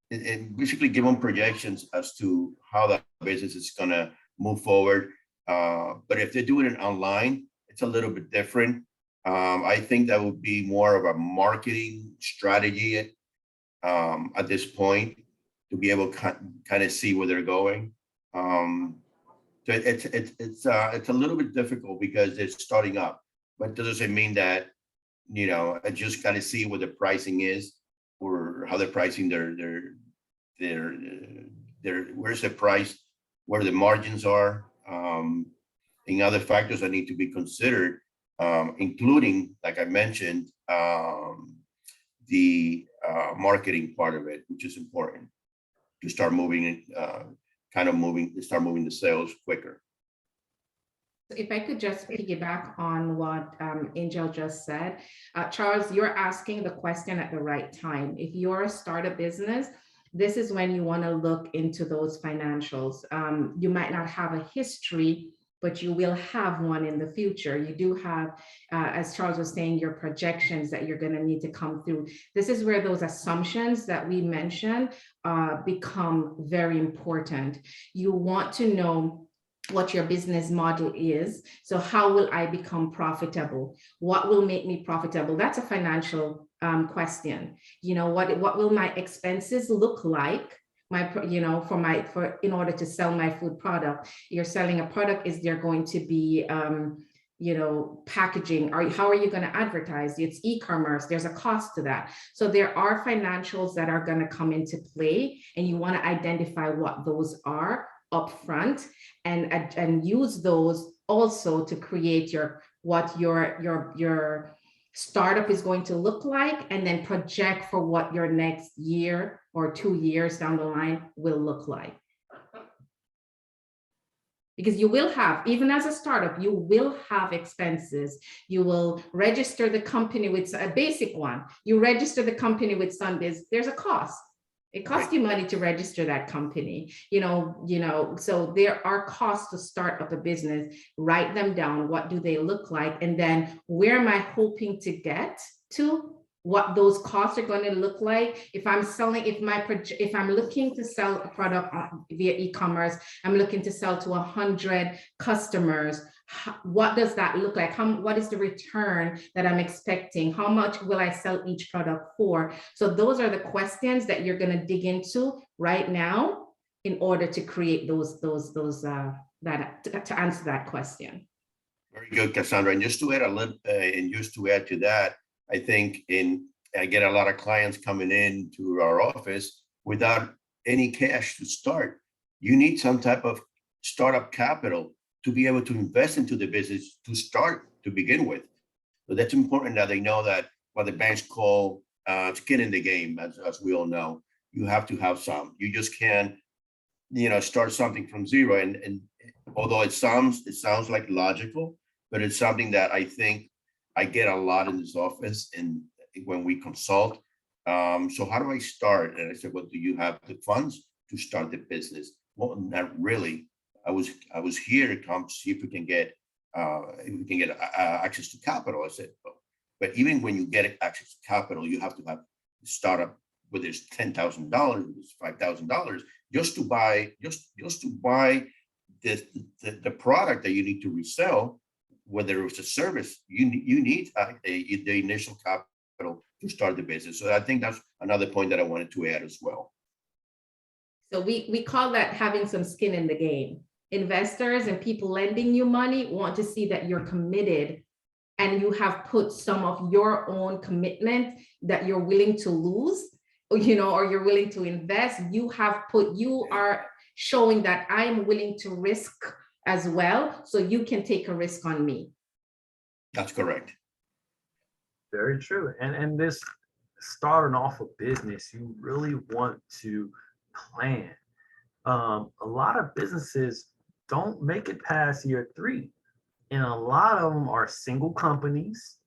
and basically give them projections as to how the business is gonna move forward. But if they're doing it online, it's a little bit different. I think that would be more of a marketing strategy at this point, to be able to kind of see where they're going. So it's a little bit difficult because they're starting up, but it doesn't mean that, I just kind of see what the pricing is, or how they're pricing where's the price, where the margins are, and other factors that need to be considered, including, like I mentioned, the marketing part of it, which is important to start moving it, start moving the sales quicker. If I could just piggyback on what Angel just said, Charles, you're asking the question at the right time. If you're a startup business, this is when you want to look into those financials. You might not have a history, but you will have one in the future. You do have, as Charles was saying, your projections that you're going to need to come through. This is where those assumptions that we mentioned become very important. You want to know what your business model is. So how will I become profitable? What will make me profitable? That's a financial question. What will my expenses look like? In order to sell my food product. You're selling a product, is there going to be packaging? How are you going to advertise? It's e-commerce, there's a cost to that. So there are financials that are going to come into play, and you want to identify what those are upfront, and use those also to create what your startup is going to look like, and then project for what your next year or 2 years down the line will look like. Because you will have, even as a startup, you will have expenses. You will register the company with a basic one. You register the company with Sunbiz, there's a cost. It costs you money to register that company, so there are costs to start up a business. Write them down. What do they look like? And then where am I hoping to get to what those costs are going to look like. If I'm selling, if I'm looking to sell a product via e-commerce, I'm looking to sell to 100 customers. What does that look like? What is the return that I'm expecting? How much will I sell each product for? So those are the questions that you're going to dig into right now in order to create to answer that question. Very good, Cassandra. And just to add to that, I think I get a lot of clients coming in to our office without any cash to start. You need some type of startup capital to be able to invest into the business to start to begin with. So that's important that they know that what the banks call skin in the game, as we all know. You have to have some. You just can't, start something from zero. And although it sounds like logical, but it's something that I think I get a lot in this office and when we consult. So how do I start? And I said, well, do you have the funds to start the business? Well, not really. I was here to come see if we can get access to capital. I said, but even when you get access to capital, you have to have a startup, whether it's $10,000, it's $5,000, just to buy the product that you need to resell. Whether it's a service, you need the initial capital to start the business. So I think that's another point that I wanted to add as well. So we call that having some skin in the game. Investors and people lending you money want to see that you're committed and you have put some of your own commitment that you're willing to lose, or you're willing to invest. You are showing that I am willing to risk as well, so you can take a risk on me. That's correct. Very true. And this starting off a business, you really want to plan. A lot of businesses don't make it past year 3, and a lot of them are single companies,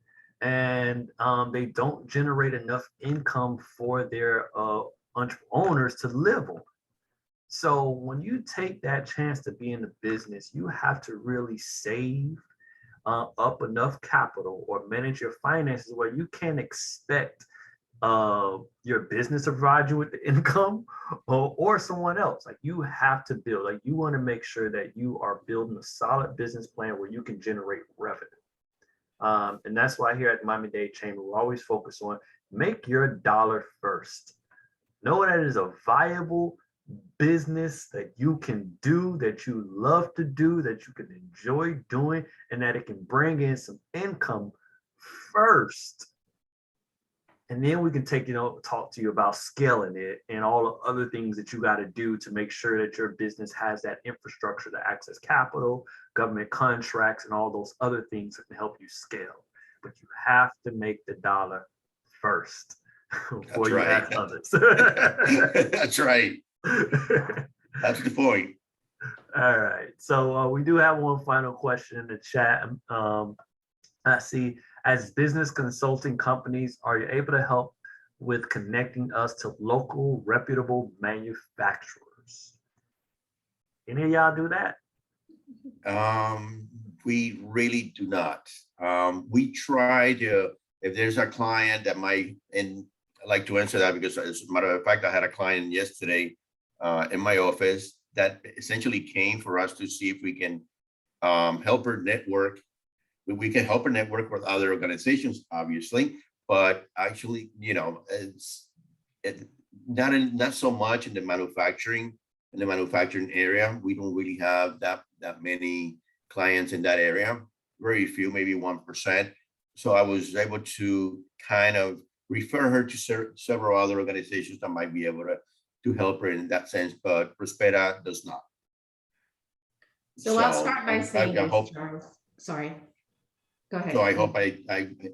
and they don't generate enough income for their owners to live on. So when you take that chance to be in the business, you have to really save up enough capital or manage your finances where you can't expect your business to provide you with the income or someone else. Like, you have to build, like, you want to make sure that you are building a solid business plan where you can generate revenue. And that's why here at the Miami-Dade Chamber, we always focus on make your dollar first. Know that it is a viable business that you can do, that you love to do, that you can enjoy doing, and that it can bring in some income first. And then we can talk to you about scaling it and all the other things that you got to do to make sure that your business has that infrastructure to access capital, government contracts, and all those other things that can help you scale. But you have to make the dollar first before you ask others. That's right. That's the point. All right. So we do have one final question in the chat. I see, as business consulting companies, are you able to help with connecting us to local reputable manufacturers? Any of y'all do that? We really do not. We try to, if there's a client that might, and I like to answer that because, as a matter of fact, I had a client yesterday in my office that essentially came for us to see if we can help her network. We can help her network with other organizations, obviously, but actually, it's not so much in the manufacturing area. We don't really have that many clients in that area. Very few, maybe 1%. So I was able to kind of refer her to several other organizations that might be able to help her in that sense, but Prospera does not. So I'll start by saying this, Charles. Sorry. Go ahead. So I hope I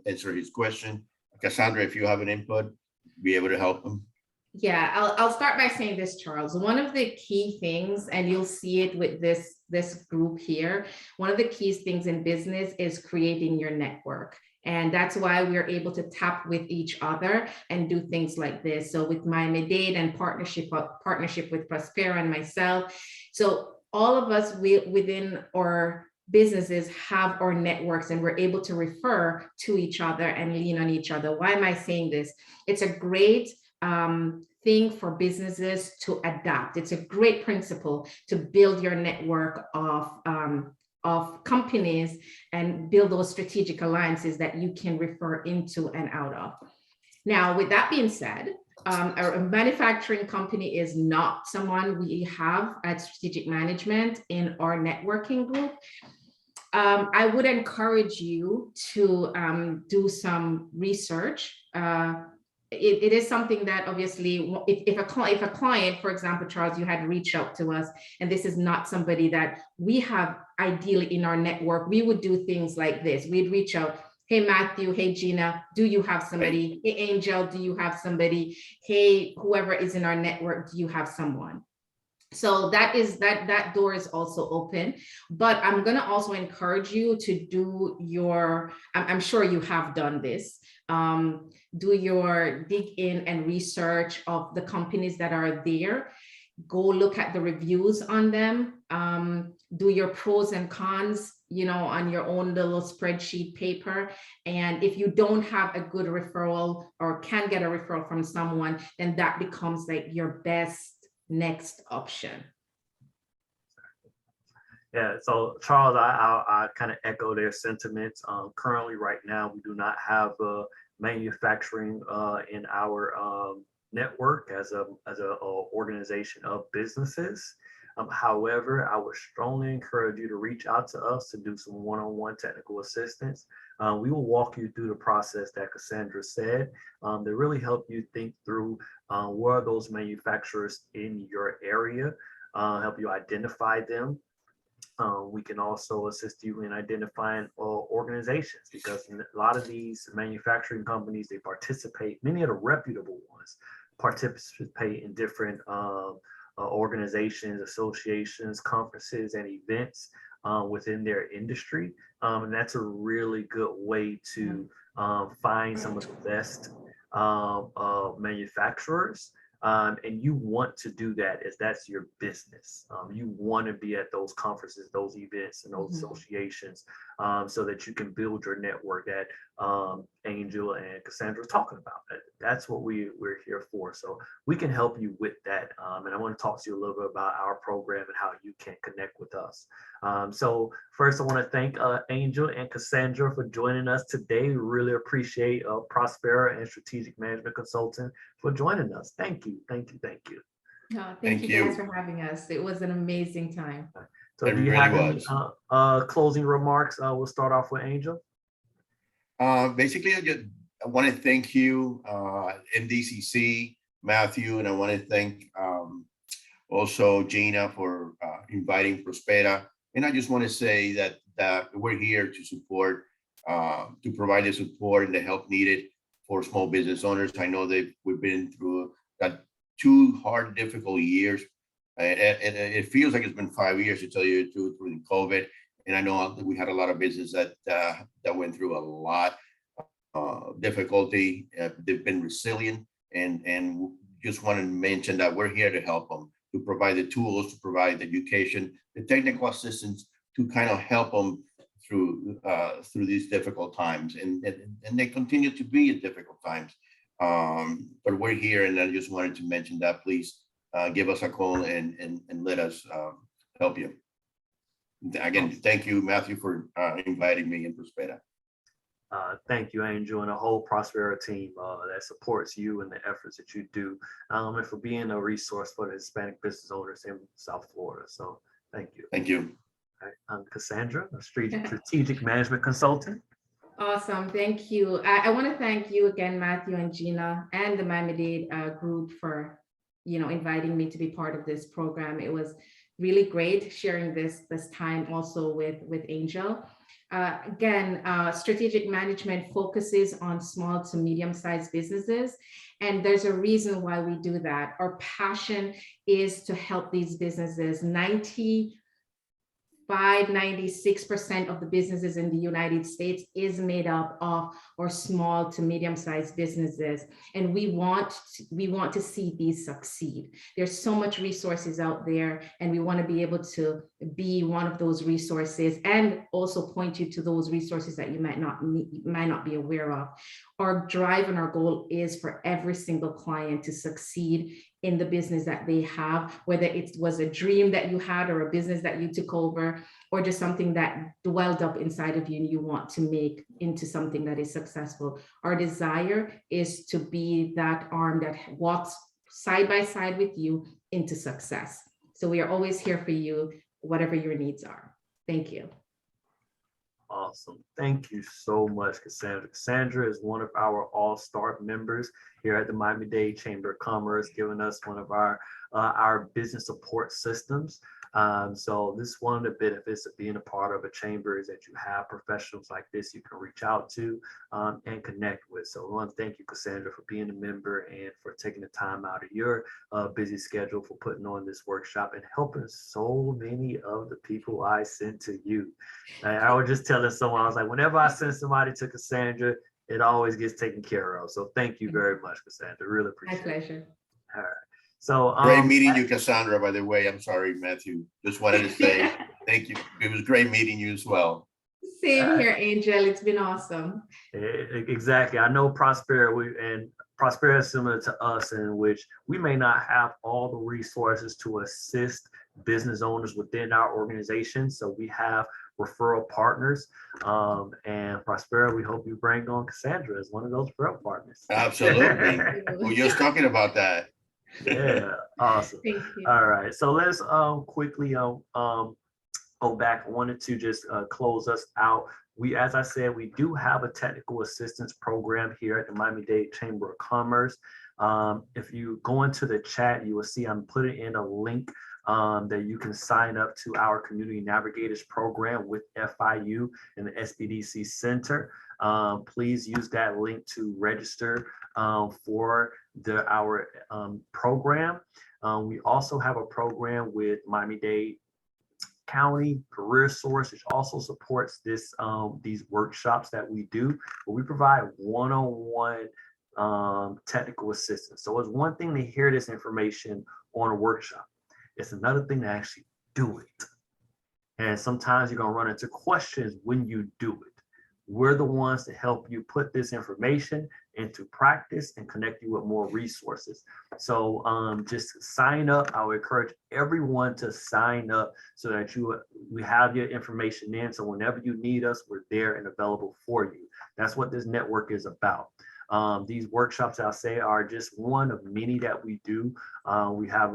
answer his question. Cassandra, if you have an input, be able to help him. Yeah, I'll start by saying this, Charles. One of the key things, and you'll see it with this group here, one of the key things in business is creating your network. And that's why we're able to tap with each other and do things like this. So with Miami-Dade and partnership with Prospera and myself. So all of us within our businesses have our networks and we're able to refer to each other and lean on each other. Why am I saying this? It's a great thing for businesses to adapt. It's a great principle to build your network of companies and build those strategic alliances that you can refer into and out of. Now, with that being said, a manufacturing company is not someone we have at strategic management in our networking group. I would encourage you to do some research. It is something that obviously, if a client, for example, Charles, you had reached out to us, and this is not somebody that we have ideally in our network, we would do things like this. We'd reach out, hey, Matthew, hey, Gina, do you have somebody? Hey, Angel, do you have somebody? Hey, whoever is in our network, do you have someone? So that door is also open, but I'm going to also encourage you to do your, I'm sure you have done this, do your dig in and research of the companies that are there. Go look at the reviews on them, do your pros and cons, on your own little spreadsheet paper. And if you don't have a good referral or can get a referral from someone, then that becomes like your best next option. Yeah, so Charles, I kind of echo their sentiments. Currently, right now, we do not have manufacturing in our network as a organization of businesses. However, I would strongly encourage you to reach out to us to do some one-on-one technical assistance. We will walk you through the process that Cassandra said to really help you think through what are those manufacturers in your area, help you identify them. We can also assist you in identifying organizations, because a lot of these manufacturing companies, they participate, many of the reputable ones participate in different organizations, associations, conferences, and events within their industry. And that's a really good way to find some of the best manufacturers. And you want to do that as that's your business. You want to be at those conferences, those events, and those associations so that you can build your network that Angel and Cassandra are talking about. That's what we're here for. So we can help you with that. And I want to talk to you a little bit about our program and how you can connect with us. So first, I want to thank Angel and Cassandra for joining us today. We really appreciate Prospera and Strategic Management Consultant for joining us. Thank you. Thank you. Thank you. Thank you guys for having us. It was an amazing time. So do you have any closing remarks? We'll start off with Angel. Basically, I want to thank you, MDCC, Matthew, and I want to thank also Gina for inviting Prospera. And I just want to say that we're here to support, to provide the support and the help needed for small business owners. I know that we've been through 2 hard, difficult years. And it feels like it's been 5 years, to tell you the truth, through COVID. And I know that we had a lot of business that went through a lot of difficulty. They've been resilient, and just want to mention that we're here to help them, to provide the tools, to provide the education, the technical assistance, to kind of help them through these difficult times. And they continue to be at difficult times. But we're here, and I just wanted to mention that. Please give us a call and let us help you. Again, thank you, Matthew, for inviting me in Prospera. Thank you, Angel, and the whole Prospera team that supports you and the efforts that you do, and for being a resource for the Hispanic business owners in South Florida. So thank you. Thank you. All right, I'm Cassandra, a strategic management consultant. Awesome. Thank you. I want to thank you again, Matthew and Gina, and the Miami-Dade group for inviting me to be part of this program. It was really great sharing this time also with Angel. Again, strategic management focuses on small to medium-sized businesses, and there's a reason why we do that. Our passion is to help these businesses. 95% 96% of the businesses in the United States is made up of or small to medium-sized businesses, and we want to see these succeed. There's so much resources out there, and we want to be able to be one of those resources, and also point you to those resources that you might not be aware of. Our drive and our goal is for every single client to succeed in the business that they have, whether it was a dream that you had or a business that you took over, or just something that dwelled up inside of you and you want to make into something that is successful. Our desire is to be that arm that walks side by side with you into success. So we are always here for you, whatever your needs are. Thank you. Awesome. Thank you so much, Cassandra. Cassandra is one of our all-star members here at the Miami-Dade Chamber of Commerce, giving us one of our business support systems. So this is one of the benefits of being a part of a chamber, is that you have professionals like this you can reach out to and connect with. So I want to thank you, Cassandra, for being a member and for taking the time out of your busy schedule for putting on this workshop and helping so many of the people I sent to you. I was just telling someone, I was like, whenever I send somebody to Cassandra, it always gets taken care of. So thank you very much, Cassandra. Really appreciate it. My pleasure. All right. So Great meeting you, Cassandra, by the way. I'm sorry, Matthew. Just wanted to say thank you. It was great meeting you as well. Same here, Angel. It's been awesome. Exactly. I know Prospera, and Prospera is similar to us, in which we may not have all the resources to assist business owners within our organization. So we have referral partners, and Prospera, we hope you bring on Cassandra as one of those referral partners. Absolutely. We were just talking about that. Yeah, awesome. Thank you. All right, so let's quickly go back. I wanted to just close us out. As I said, we do have a technical assistance program here at the Miami-Dade Chamber of Commerce. If you go into the chat, you will see I'm putting in a link that you can sign up to our Community Navigators program with FIU and the SBDC Center. Please use that link to register for our program. We also have a program with Miami-Dade County, CareerSource, which also supports these workshops that we do, where we provide one-on-one technical assistance. So it's one thing to hear this information on a workshop. It's another thing to actually do it. And sometimes you're going to run into questions when you do it. We're the ones to help you put this information into practice and connect you with more resources. So just sign up. I would encourage everyone to sign up so that we have your information in. So whenever you need us, we're there and available for you. That's what this network is about. These workshops, I'll say, are just one of many that we do. We have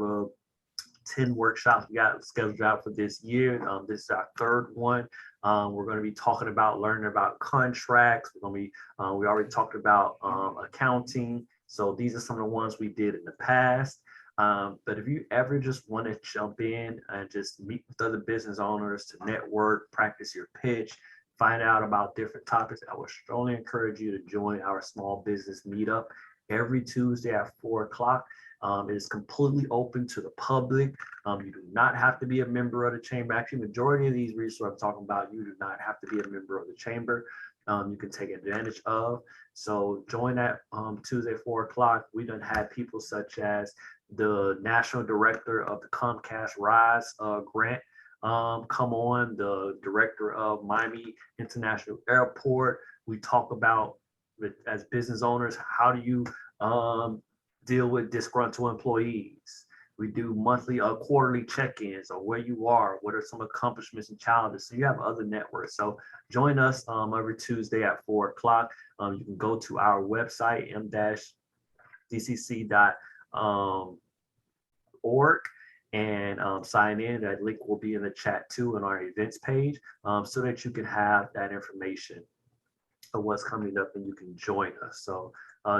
10 workshops we got scheduled out for this year. This is our third one. We're going to be talking about learning about contracts. We already talked about accounting. So these are some of the ones we did in the past. But if you ever just want to jump in and just meet with other business owners to network, practice your pitch, find out about different topics, I would strongly encourage you to join our small business meetup every Tuesday at 4 o'clock. It is completely open to the public. You do not have to be a member of the chamber. Actually, majority of these resources I'm talking about, you do not have to be a member of the chamber. You can take advantage of. So join that Tuesday, 4 o'clock. We done had people such as the national director of the Comcast Rise grant come on, the director of Miami International Airport. We talk about, as business owners, how do you deal with disgruntled employees. We do monthly or quarterly check-ins on where you are, what are some accomplishments and challenges. So you have other networks. So join us every Tuesday at 4 o'clock. You can go to our website, m-dcc.org, and sign in. That link will be in the chat too on our events page, so that you can have that information of what's coming up and you can join us. So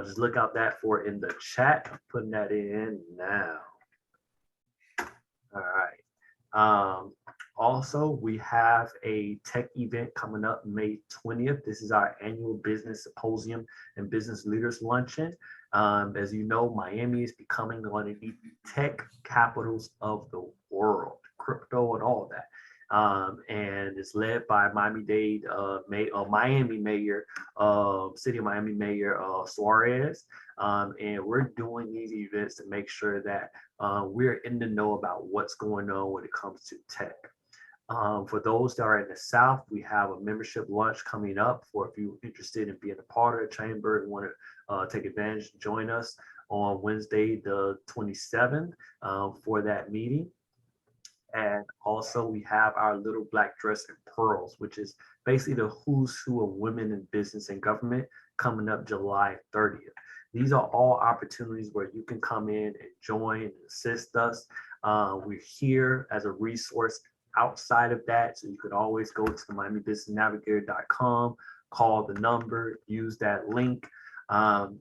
just look out for in the chat. I'm putting that in now. All right. Also, we have a tech event coming up May 20th. This is our annual business symposium and business leaders luncheon. As you know, Miami is becoming one of the tech capitals of the world, crypto and all that. and it's led by Miami-Dade, Miami Mayor, City of Miami Mayor Suarez. And we're doing these events to make sure that we're in the know about what's going on when it comes to tech. For those that are in the South, we have a membership lunch coming up for if you're interested in being a part of the chamber and want to take advantage, join us on Wednesday, the 27th for that meeting. And also we have our Little Black Dress and Pearls, which is basically the who's who of women in business and government coming up July 30th. These are all opportunities where you can come in and join and assist us. We're here as a resource outside of that. So you could always go to the MiamiBusinessNavigator.com, call the number, use that link, and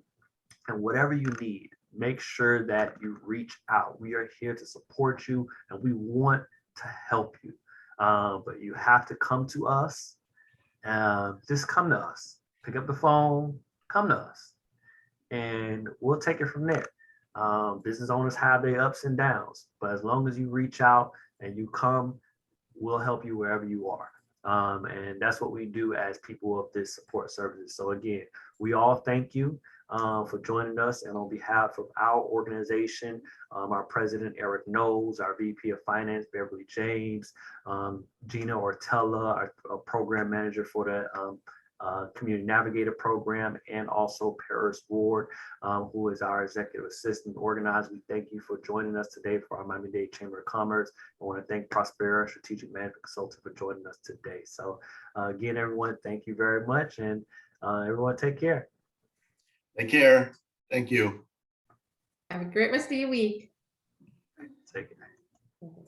whatever you need, make sure that you reach out. We are here to support you and we want to help you. But you have to come to us. Just come to us. Pick up the phone, come to us, and we'll take it from there. Business owners have their ups and downs, but as long as you reach out and you come, we'll help you wherever you are. And that's what we do as people of this support services. So again, we all thank you for joining us. And on behalf of our organization, our president, Eric Knowles, our VP of Finance, Beverly James, Gina Ortella, our program manager for the Community Navigator Program, and also Paris Ward, who is our executive assistant organizer. We thank you for joining us today for our Miami-Dade Chamber of Commerce. I want to thank Prospera Strategic Management Consultant for joining us today. So again, everyone, thank you very much, and everyone take care. Take care. Thank you. Have a great rest of your week. Take care.